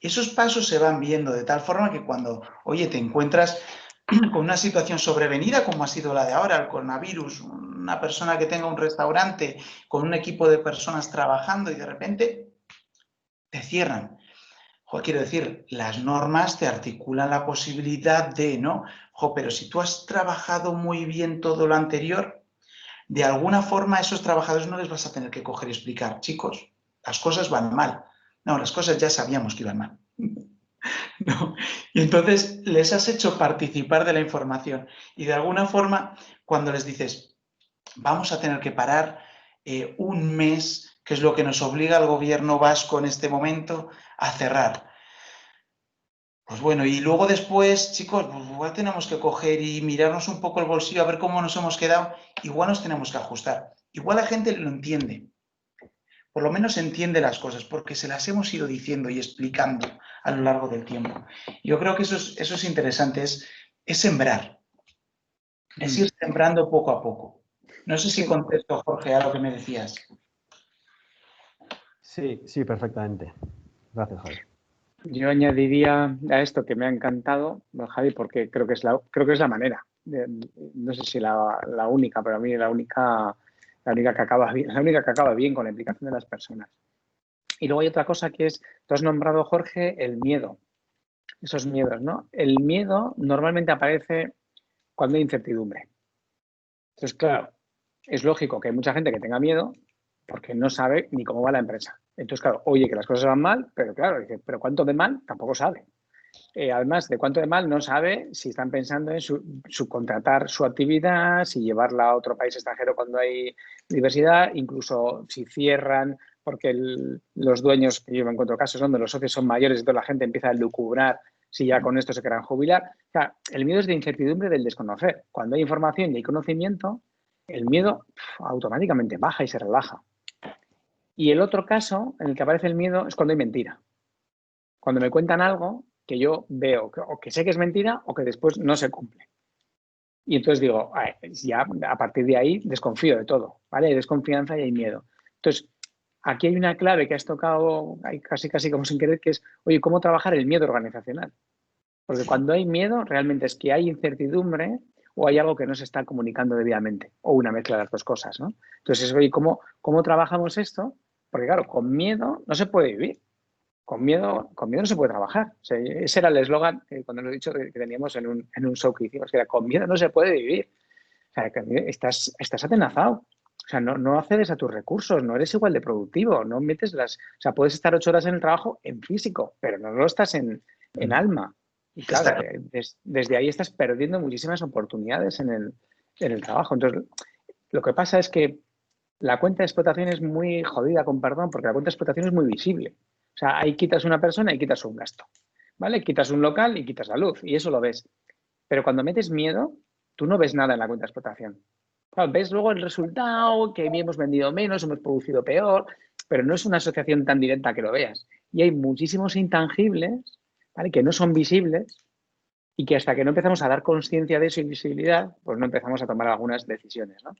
Esos pasos se van viendo de tal forma que cuando, oye, te encuentras con una situación sobrevenida como ha sido la de ahora, el coronavirus, una persona que tenga un restaurante con un equipo de personas trabajando y de repente te cierran. Quiero decir, las normas te articulan la posibilidad de, ¿no? Pero si tú has trabajado muy bien todo lo anterior, de alguna forma a esos trabajadores no les vas a tener que coger y explicar, chicos, las cosas van mal. No, las cosas ya sabíamos que iban mal. ¿No? Y entonces les has hecho participar de la información y de alguna forma cuando les dices, vamos a tener que parar un mes, que es lo que nos obliga al gobierno vasco en este momento a cerrar. Pues bueno, y luego después, chicos, pues igual tenemos que coger y mirarnos un poco el bolsillo a ver cómo nos hemos quedado. Igual nos tenemos que ajustar. Igual la gente lo entiende. Por lo menos entiende las cosas porque se las hemos ido diciendo y explicando a lo largo del tiempo. Yo creo que eso es interesante, es sembrar. Es ir sembrando poco a poco. No sé si contesto, Jorge, a lo que me decías. Sí, perfectamente. Gracias, Javi. Yo añadiría a esto que me ha encantado, Javi, porque creo que es la manera. No sé si la única, pero a mí la única que acaba bien con la implicación de las personas. Y luego hay otra cosa que es, tú has nombrado, Jorge, el miedo. Esos miedos, ¿no? El miedo normalmente aparece cuando hay incertidumbre. Entonces, claro, es lógico que hay mucha gente que tenga miedo porque no sabe ni cómo va la empresa. Entonces, claro, oye que las cosas van mal, pero claro, dice, pero cuánto de mal tampoco sabe. Además, de cuánto de mal no sabe si están pensando en subcontratar su actividad, si llevarla a otro país extranjero cuando hay diversidad, incluso si cierran porque los dueños, yo me encuentro casos donde los socios son mayores y toda la gente empieza a lucubrar si ya con esto se querrán jubilar. O sea, el miedo es de incertidumbre del desconocer. Cuando hay información y hay conocimiento, el miedo automáticamente baja y se relaja. Y el otro caso en el que aparece el miedo es cuando hay mentira. Cuando me cuentan algo que yo veo o que sé que es mentira o que después no se cumple. Y entonces digo, ya a partir de ahí desconfío de todo, ¿vale? Hay desconfianza y hay miedo. Entonces, aquí hay una clave que has tocado casi como sin querer, que es, oye, ¿cómo trabajar el miedo organizacional? Porque cuando hay miedo, realmente es que hay incertidumbre o hay algo que no se está comunicando debidamente, o una mezcla de las dos cosas, ¿no? Entonces, oye, ¿cómo trabajamos esto? Porque claro, con miedo no se puede vivir. Con miedo no se puede trabajar. O sea, ese era el eslogan, cuando lo he dicho, que teníamos en un show que hicimos, que era, con miedo no se puede vivir. O sea, que estás atenazado. O sea, no accedes a tus recursos, no eres igual de productivo, no metes O sea, puedes estar 8 horas en el trabajo en físico, pero no lo estás en alma. Y claro, desde ahí estás perdiendo muchísimas oportunidades en el trabajo. Entonces, lo que pasa es que la cuenta de explotación es muy jodida, con perdón, porque la cuenta de explotación es muy visible. O sea, ahí quitas una persona y quitas un gasto, ¿vale? Quitas un local y quitas la luz, y eso lo ves. Pero cuando metes miedo, tú no ves nada en la cuenta de explotación. Claro, ves luego el resultado, que hemos vendido menos, hemos producido peor, pero no es una asociación tan directa que lo veas. Y hay muchísimos intangibles, ¿vale?, que no son visibles y que hasta que no empezamos a dar consciencia de eso y visibilidad, pues no empezamos a tomar algunas decisiones, ¿no?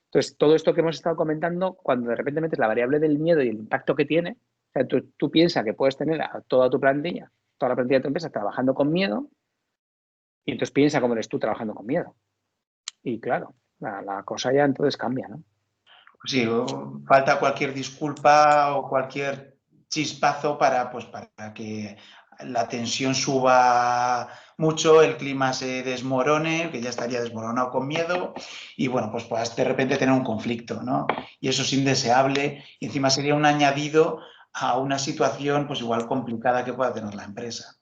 Entonces, todo esto que hemos estado comentando, cuando de repente metes la variable del miedo y el impacto que tiene, o sea, tú piensas que puedes tener a toda tu plantilla, toda la plantilla de tu empresa trabajando con miedo, y entonces piensa cómo eres tú trabajando con miedo. Y claro, la cosa ya entonces cambia, ¿no? Sí, falta cualquier disculpa o cualquier chispazo para que la tensión suba mucho, el clima se desmorone, que ya estaría desmoronado con miedo, y bueno, pues puedas de repente tener un conflicto, ¿no? Y eso es indeseable, y encima sería un añadido a una situación pues igual complicada que pueda tener la empresa.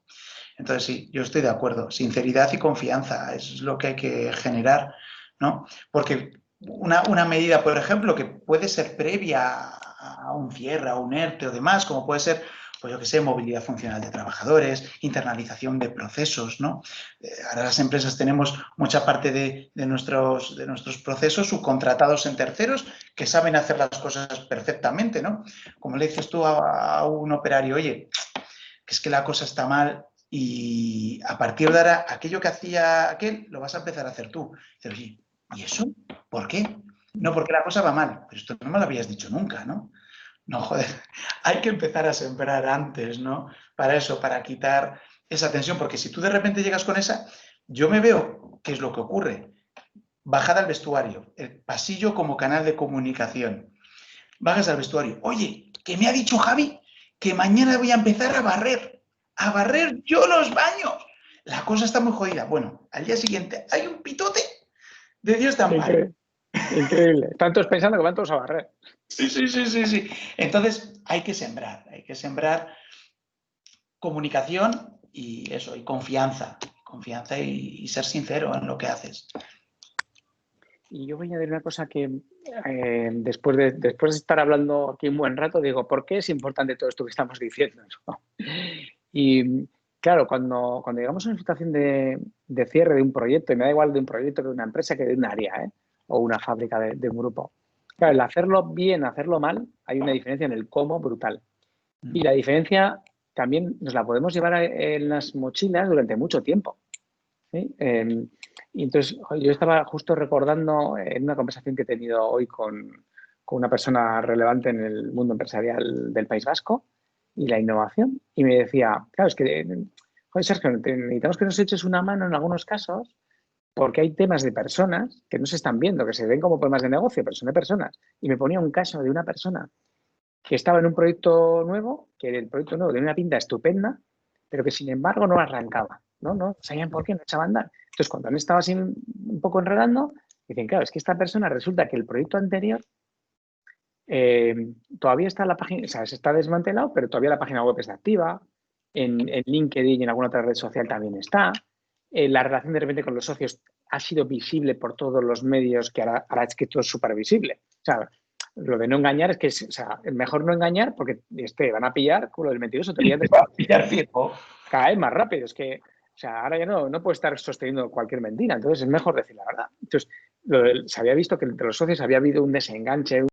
Entonces sí, yo estoy de acuerdo, sinceridad y confianza es lo que hay que generar, ¿no? Porque una medida, por ejemplo, que puede ser previa a un cierre, a un ERTE o demás, como puede ser, pues yo qué sé, movilidad funcional de trabajadores, internalización de procesos, ¿no? Ahora las empresas tenemos mucha parte de nuestros procesos subcontratados en terceros que saben hacer las cosas perfectamente, ¿no? Como le dices tú a un operario, oye, que es que la cosa está mal y a partir de ahora aquello que hacía aquel lo vas a empezar a hacer tú. Dices, ¿y eso? ¿Por qué? No, porque la cosa va mal. Pero esto no me lo habías dicho nunca, ¿no? No, joder, hay que empezar a sembrar antes, ¿no? Para eso, para quitar esa tensión, porque si tú de repente llegas con esa, yo me veo qué es lo que ocurre. Bajada al vestuario, el pasillo como canal de comunicación. Bajas al vestuario. Oye, que me ha dicho Javi que mañana voy a empezar a barrer yo los baños. La cosa está muy jodida. Bueno, al día siguiente hay un pitote de Dios tan mal. Increíble. Tantos pensando que van todos a barrer. Sí. Entonces hay que sembrar comunicación y eso, y confianza y ser sincero en lo que haces. Y yo voy a añadir una cosa que después de estar hablando aquí un buen rato, digo, ¿por qué es importante todo esto que estamos diciendo? ¿No? Y claro, cuando llegamos a una situación de cierre de un proyecto, y me da igual de un proyecto que de una empresa que de un área, o una fábrica de un grupo, claro, el hacerlo bien, hacerlo mal, hay una diferencia en el cómo brutal. Y la diferencia también nos la podemos llevar en las mochilas durante mucho tiempo. ¿Sí? Y entonces, yo estaba justo recordando en una conversación que he tenido hoy con una persona relevante en el mundo empresarial del País Vasco y la innovación, y me decía, claro, es que, joder, Sergio, necesitamos que nos eches una mano en algunos casos porque hay temas de personas que no se están viendo, que se ven como problemas de negocio, pero son de personas. Y me ponía un caso de una persona que estaba en un proyecto nuevo, que el proyecto nuevo tenía una pinta estupenda, pero que sin embargo no arrancaba, no sabían por qué, no echaba a andar. Entonces, cuando han estado así un poco enredando, dicen, claro, es que esta persona resulta que el proyecto anterior todavía está la página, o sea, se está desmantelado, pero todavía la página web está activa, en LinkedIn y en alguna otra red social también está. La relación de repente con los socios ha sido visible por todos los medios, que ahora es que todo es súper visible. O sea, lo de no engañar es que es, o sea, es mejor no engañar porque van a pillar, como lo del mentiroso, te pillan Va a pillar fijo. cada vez más rápido. Es que, o sea, ahora ya no puede estar sosteniendo cualquier mentira. Entonces es mejor decir la verdad. Entonces, se había visto que entre los socios había habido un desenganche.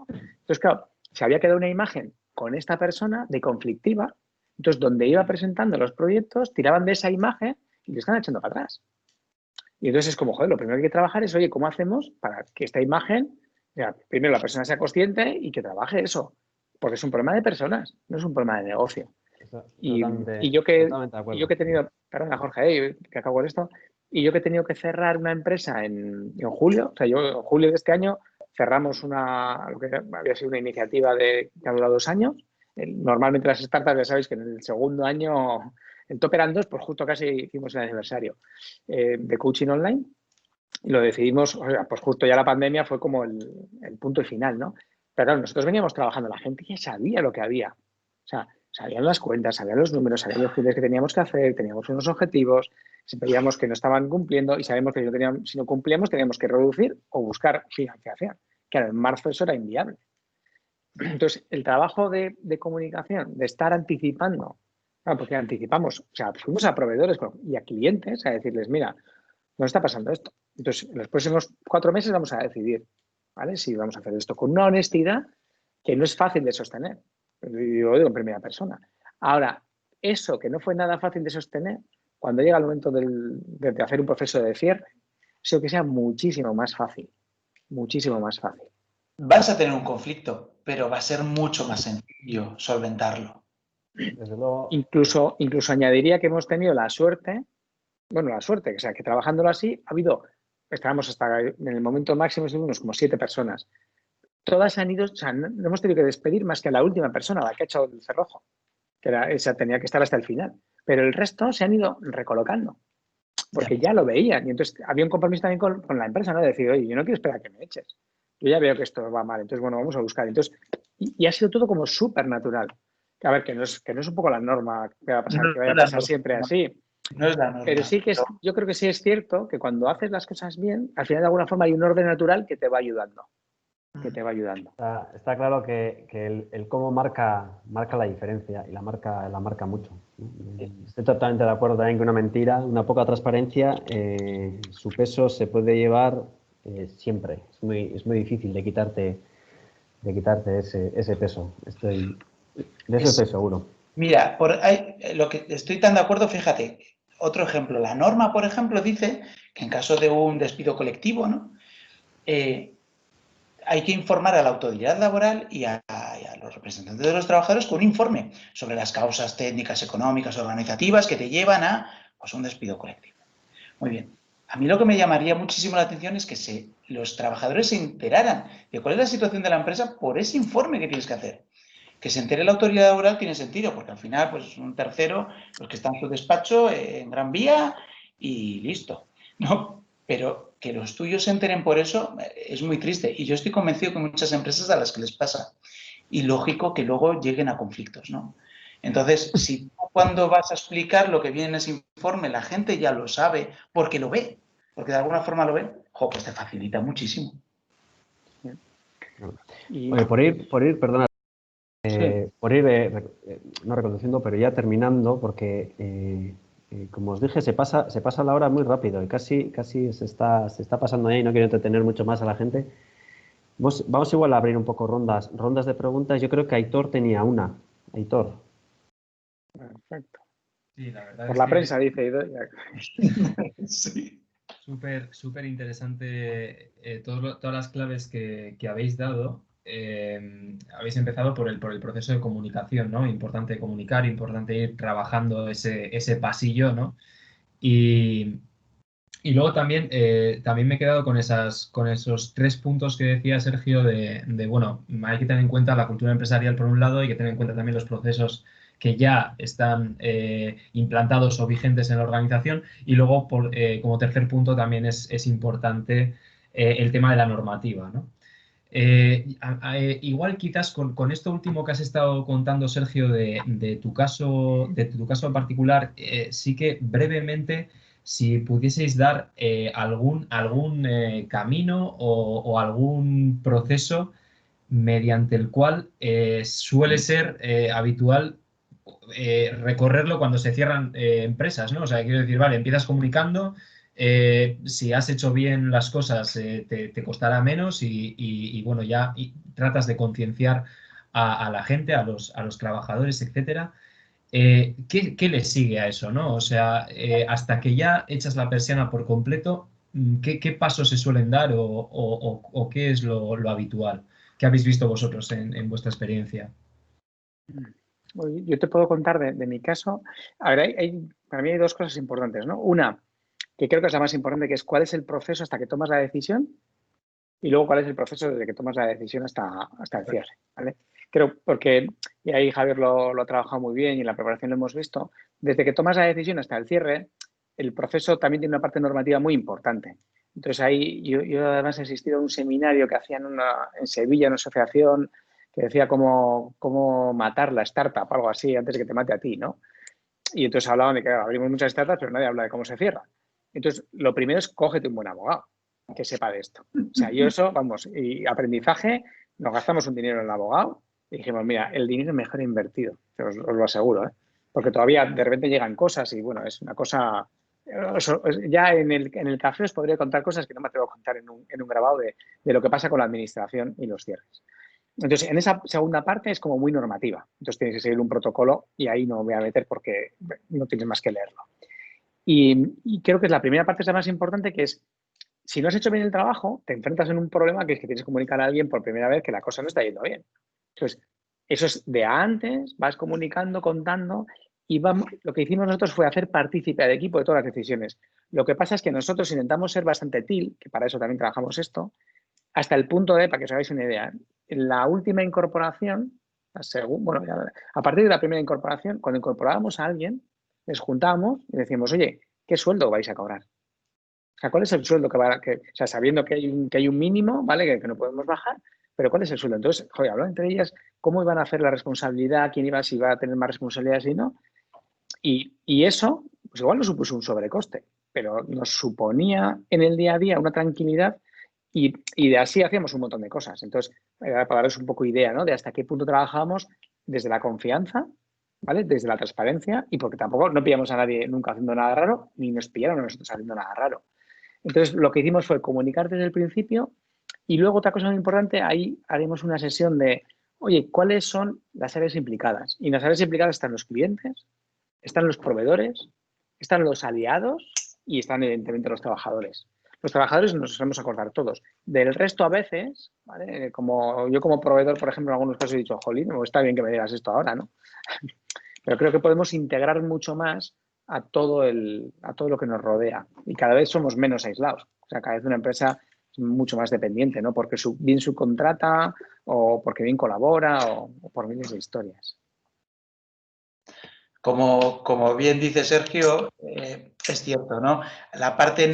Entonces, claro, se había quedado una imagen con esta persona de conflictiva. Entonces, donde iba presentando los proyectos, tiraban de esa imagen y le están echando para atrás. Y entonces es como, joder, lo primero que hay que trabajar es, oye, ¿cómo hacemos para que esta imagen, primero la persona sea consciente y que trabaje eso? Porque es un problema de personas, no es un problema de negocio. Y yo que he tenido, perdona Jorge, que acabo con esto, y yo que he tenido que cerrar una empresa en julio, o sea, yo en julio de este año cerramos lo que había sido una iniciativa que ha durado 2 años. Normalmente las startups, ya sabéis que en el segundo año, el top eran 2, pues justo casi hicimos el aniversario de coaching online. Y lo decidimos, o sea, pues justo ya la pandemia fue como el punto final, ¿no? Pero claro, nosotros veníamos trabajando, la gente ya sabía lo que había. O sea, sabían las cuentas, sabían los números, sabían los clientes que teníamos que hacer, teníamos unos objetivos, veíamos que no estaban cumpliendo y sabíamos que si no cumplíamos teníamos que reducir o buscar financiación. Claro, en marzo eso era inviable. Entonces, el trabajo de comunicación, de estar anticipando, claro, porque anticipamos, o sea, fuimos a proveedores y a clientes a decirles, mira, nos está pasando esto. Entonces, en los próximos 4 meses vamos a decidir, ¿vale? Si vamos a hacer esto con una honestidad que no es fácil de sostener. Yo digo en primera persona. Ahora, eso que no fue nada fácil de sostener, cuando llega el momento de hacer un proceso de cierre, eso que sea muchísimo más fácil. Muchísimo más fácil. Vas a tener un conflicto, pero va a ser mucho más sencillo solventarlo. Desde luego. Incluso añadiría que hemos tenido la suerte, o sea, que trabajándolo así, estábamos hasta en el momento máximo, estuvimos como 7 personas. Todas han ido, o sea, no hemos tenido que despedir más que a la última persona, la que ha echado el cerrojo, que esa tenía que estar hasta el final. Pero el resto se han ido recolocando, porque ya lo veían. Y entonces había un compromiso también con la empresa, ¿no? De decir, oye, yo no quiero esperar a que me eches. Yo ya veo que esto va mal, entonces, bueno, vamos a buscar. Entonces, y ha sido todo como súper natural. A ver, que no es un poco la norma que va a pasar, que vaya a pasar siempre así. No es la norma. Pero sí que yo creo que sí es cierto que cuando haces las cosas bien, al final de alguna forma hay un orden natural que te va ayudando. Está claro que el cómo marca la diferencia y la marca mucho. Estoy totalmente de acuerdo también que una mentira, una poca transparencia, su peso se puede llevar siempre. Es muy difícil de quitarte ese peso. De eso estoy seguro. Mira, lo que estoy tan de acuerdo, fíjate, otro ejemplo. La norma, por ejemplo, dice que en caso de un despido colectivo, ¿no? hay que informar a la autoridad laboral y a los representantes de los trabajadores con un informe sobre las causas técnicas, económicas, organizativas que te llevan a pues, un despido colectivo. Muy bien. A mí lo que me llamaría muchísimo la atención es que los trabajadores se enteraran de cuál es la situación de la empresa por ese informe que tienes que hacer. Que se entere la autoridad laboral tiene sentido, porque al final pues, es un tercero, los que están en su despacho en Gran Vía y listo. ¿No? Pero que los tuyos se enteren por eso es muy triste. Y yo estoy convencido que muchas empresas a las que les pasa. Y lógico que luego lleguen a conflictos, ¿no? Entonces, si tú cuando vas a explicar lo que viene en ese informe, la gente ya lo sabe porque lo ve, porque de alguna forma lo ve, pues te facilita muchísimo. Oye, por ir, perdona, por ir, no reconociendo, pero ya terminando, porque como os dije, se pasa la hora muy rápido y casi se está pasando ahí, no quiero entretener mucho más a la gente. Vamos igual a abrir un poco rondas de preguntas. Yo creo que Aitor tenía una. Aitor. Perfecto. Sí, la verdad por es la que prensa, dice. Sí. Súper interesante todas las claves que habéis dado. Habéis empezado por el proceso de comunicación, ¿no? Importante comunicar, importante ir trabajando ese pasillo, ¿no? Y luego también me he quedado con esos 3 puntos que decía Sergio bueno, hay que tener en cuenta la cultura empresarial por un lado, hay que tener en cuenta también los procesos que ya están implantados o vigentes en la organización, y luego como tercer punto también es importante el tema de la normativa, ¿no? Igual quizás con esto último que has estado contando, Sergio, de tu caso en particular, sí que brevemente, si pudieseis dar algún camino o algún proceso mediante el cual suele ser habitual recorrerlo cuando se cierran empresas, ¿no? O sea, quiero decir, vale, empiezas comunicando, si has hecho bien las cosas te costará menos y bueno, ya tratas de concienciar a la gente, a los trabajadores, etcétera. ¿Qué le sigue a eso, no? O sea, hasta que ya echas la persiana por completo, ¿qué pasos se suelen dar o qué es lo habitual? ¿Qué habéis visto vosotros en vuestra experiencia? Yo te puedo contar de mi caso. A ver, para mí hay 2 cosas importantes, ¿no? Una, que creo que es la más importante, que es cuál es el proceso hasta que tomas la decisión y luego cuál es el proceso desde que tomas la decisión hasta el cierre, ¿vale? Creo, porque, y ahí Javier lo ha trabajado muy bien y en la preparación lo hemos visto, desde que tomas la decisión hasta el cierre, el proceso también tiene una parte normativa muy importante. Entonces ahí yo además he asistido a un seminario que hacían en Sevilla, una asociación que decía cómo matar la startup, algo así, antes de que te mate a ti, ¿no? Y entonces hablaban de que abrimos muchas startups, pero nadie habla de cómo se cierra. Entonces, lo primero es cógete un buen abogado que sepa de esto. O sea, yo eso, vamos, y aprendizaje, nos gastamos un dinero en el abogado y dijimos, mira, el dinero es mejor invertido, os lo aseguro, ¿eh? Porque todavía de repente llegan cosas y bueno, es una cosa... Ya en el café os podría contar cosas que no me atrevo a contar en un grabado de lo que pasa con la administración y los cierres. Entonces, en esa segunda parte es como muy normativa. Entonces, tienes que seguir un protocolo y ahí no me voy a meter porque no tienes más que leerlo. Y creo que la primera parte es la más importante, que es, si no has hecho bien el trabajo, te enfrentas en un problema que es que tienes que comunicar a alguien por primera vez que la cosa no está yendo bien. Entonces, eso es de antes, vas comunicando, contando, y lo que hicimos nosotros fue hacer partícipe al equipo de todas las decisiones. Lo que pasa es que nosotros intentamos ser bastante que para eso también trabajamos esto, hasta el punto de, para que os hagáis una idea, en la última incorporación, a partir de la primera incorporación, cuando incorporábamos a alguien, les juntábamos y decíamos, oye, ¿qué sueldo vais a cobrar? O sea, ¿cuál es el sueldo o sea, sabiendo que hay un mínimo, ¿vale? Que no podemos bajar, pero ¿cuál es el sueldo? Entonces, joder, hablaban entre ellas cómo iban a hacer la responsabilidad, si iba a tener más responsabilidades y no. Y eso, pues igual nos supuso un sobrecoste, pero nos suponía en el día a día una tranquilidad y de así hacíamos un montón de cosas. Entonces, para daros un poco idea, ¿no? De hasta qué punto trabajábamos desde la confianza, ¿vale? Desde la transparencia y porque tampoco no pillamos a nadie nunca haciendo nada raro, ni nos pillaron a nosotros haciendo nada raro. Entonces, lo que hicimos fue comunicar desde el principio y luego otra cosa muy importante, ahí haremos una sesión de, oye, ¿cuáles son las áreas implicadas? Y en las áreas implicadas están los clientes, están los proveedores, están los aliados y están evidentemente los trabajadores. Los trabajadores nos solemos acordar todos. Del resto a veces, ¿vale? Como yo como proveedor, por ejemplo, en algunos casos he dicho, jolín, no, está bien que me digas esto ahora, ¿no? Pero creo que podemos integrar mucho más a todo lo que nos rodea y cada vez somos menos aislados. O sea, cada vez una empresa es mucho más dependiente, ¿no? Porque bien subcontrata o porque bien colabora o por miles de historias. Como bien dice Sergio, es cierto, ¿no? La parte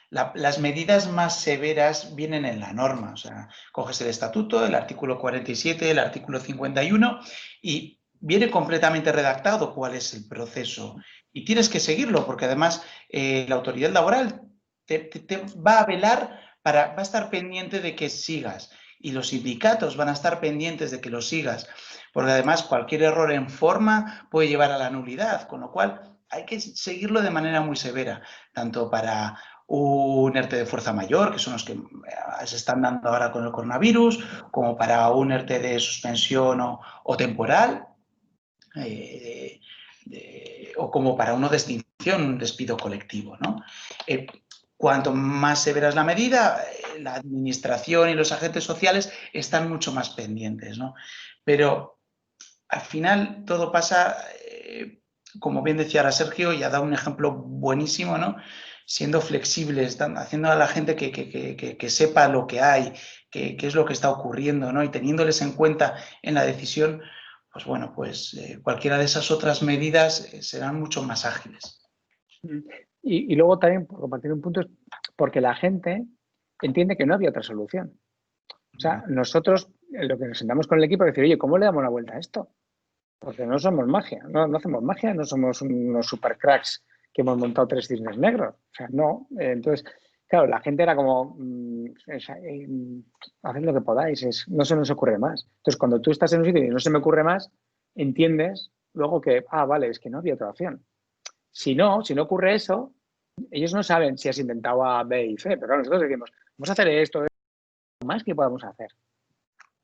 las medidas más severas vienen en la norma. O sea, coges el estatuto, el artículo 47, el artículo 51 y viene completamente redactado cuál es el proceso. Y tienes que seguirlo porque además la autoridad laboral te va a velar va a estar pendiente de que sigas. Y los sindicatos van a estar pendientes de que lo sigas. Porque además cualquier error en forma puede llevar a la nulidad, con lo cual hay que seguirlo de manera muy severa, tanto para un ERTE de fuerza mayor, que son los que se están dando ahora con el coronavirus, como para un ERTE de suspensión o temporal, o como para uno de extinción, un despido colectivo, ¿no? Cuanto más severa es la medida, la administración y los agentes sociales están mucho más pendientes, ¿no? Pero al final todo pasa, como bien decía ahora Sergio, y ha dado un ejemplo buenísimo, ¿no? Siendo flexibles, haciendo a la gente que sepa lo que hay, qué es lo que está ocurriendo, ¿no? Y teniéndoles en cuenta en la decisión, pues bueno, pues cualquiera de esas otras medidas serán mucho más ágiles. Y luego también, por compartir un punto, es porque la gente entiende que no había otra solución. O sea, nosotros lo que nos sentamos con el equipo es decir, oye, ¿cómo le damos la vuelta a esto? Porque no somos magia, no hacemos magia, no somos unos super cracks que hemos montado 3 cisnes negros. O sea, no. Entonces, claro, la gente era como, haced lo que podáis, no se nos ocurre más. Entonces, cuando tú estás en un sitio y no se me ocurre más, entiendes luego que, vale, es que no había otra opción. Si no ocurre eso, ellos no saben si has intentado A, B y C, pero claro, nosotros decimos, vamos a hacer esto, más que podamos hacer.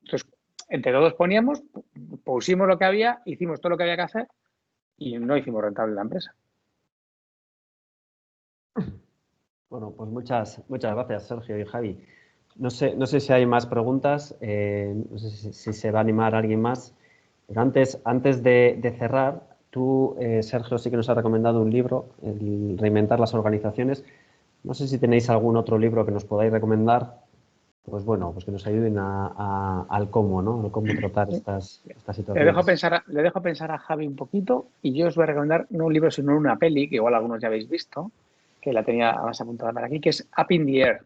Entonces, entre todos pusimos lo que había, hicimos todo lo que había que hacer y no hicimos rentable la empresa. Bueno, pues muchas gracias, Sergio y Javi. No sé si hay más preguntas, no sé si se va a animar alguien más, pero antes de cerrar, tú, Sergio, sí que nos has recomendado un libro, el Reinventar las organizaciones. No sé si tenéis algún otro libro que nos podáis recomendar, pues bueno, pues que nos ayuden al cómo, ¿no? Al cómo tratar estas situaciones. Le dejo pensar a Javi un poquito y yo os voy a recomendar no un libro, sino una peli, que igual algunos ya habéis visto, que la tenía más apuntada para aquí, que es Up in the Air,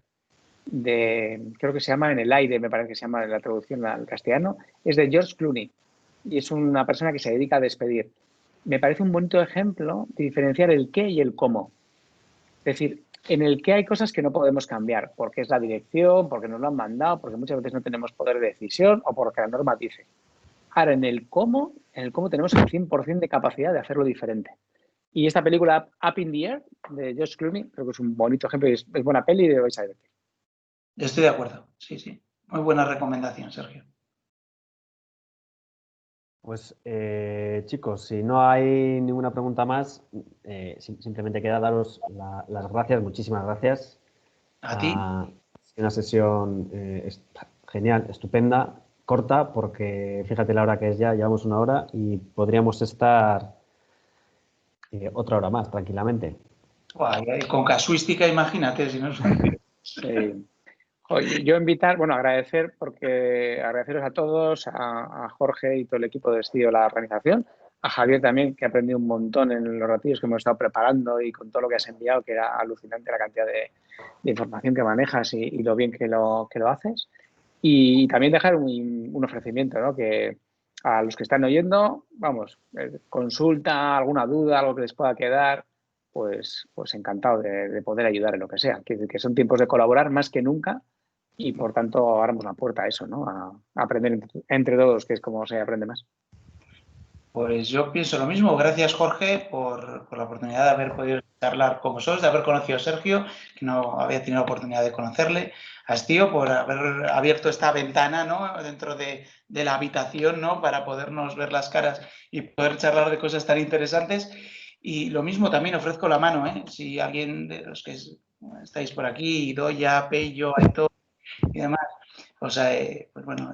creo que se llama En el aire, me parece que se llama en la traducción al castellano, es de George Clooney y es una persona que se dedica a despedir. Me parece un bonito ejemplo de diferenciar el qué y el cómo. Es decir, en el qué hay cosas que no podemos cambiar, porque es la dirección, porque nos lo han mandado, porque muchas veces no tenemos poder de decisión o porque la norma dice. Ahora, en el cómo tenemos el 100% de capacidad de hacerlo diferente. Y esta película, Up in the Air, de George Clooney, creo que es un bonito ejemplo y es buena peli y vais a divertir. Estoy de acuerdo, sí. Muy buena recomendación, Sergio. Pues chicos, si no hay ninguna pregunta más, simplemente queda daros las gracias, muchísimas gracias. A ti. Una sesión genial, estupenda, corta, porque fíjate la hora que es ya, llevamos 1 hora y podríamos estar otra hora más, tranquilamente. Con casuística, imagínate, si no es... Sí. Oye, yo agradeceros a todos, a Jorge y todo el equipo de Despido la organización, a Javier también, que ha aprendido un montón en los ratillos que hemos estado preparando y con todo lo que has enviado, que era alucinante la cantidad de información que manejas y lo bien que lo haces. Y también dejar un ofrecimiento, ¿no? Que a los que están oyendo, vamos, consulta, alguna duda, algo que les pueda quedar, pues encantado de poder ayudar en lo que sea. Que son tiempos de colaborar más que nunca y, por tanto, abramos la puerta a eso, ¿no? A aprender entre todos, que es como se aprende más. Pues yo pienso lo mismo. Gracias, Jorge, por la oportunidad de haber podido charlar con vosotros, de haber conocido a Sergio, que no había tenido la oportunidad de conocerle. A Estío por haber abierto esta ventana, ¿no? Dentro de la habitación, ¿no? Para podernos ver las caras y poder charlar de cosas tan interesantes. Y lo mismo también ofrezco la mano, ¿eh? Si alguien de los que estáis por aquí, Idoia, Pello, Aitor y demás. O sea, pues bueno,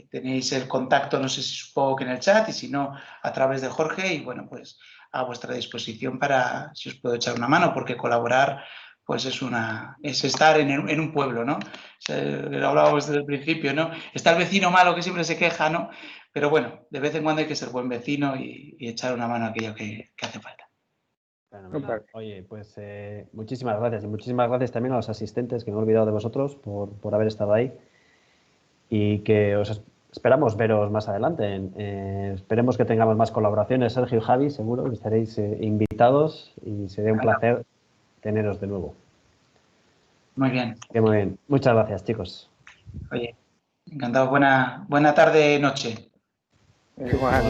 tenéis el contacto, no sé si supongo que en el chat, y si no, a través de Jorge, y bueno, pues a vuestra disposición para si os puedo echar una mano, porque colaborar pues es estar en un pueblo, ¿no? O sea, lo hablábamos desde el principio, ¿no? Está el vecino malo que siempre se queja, ¿no? Pero bueno, de vez en cuando hay que ser buen vecino y echar una mano a aquello que hace falta. Fenomenal. Oye, pues muchísimas gracias, y muchísimas gracias también a los asistentes, que me he olvidado de vosotros por haber estado ahí, y que os esperamos veros más adelante. Esperemos que tengamos más colaboraciones. Sergio y Javi, seguro que estaréis invitados, y sería un placer teneros de nuevo. Muy bien. Muy bien. Muchas gracias, chicos. Oye, encantado. Buena tarde, noche. Igual.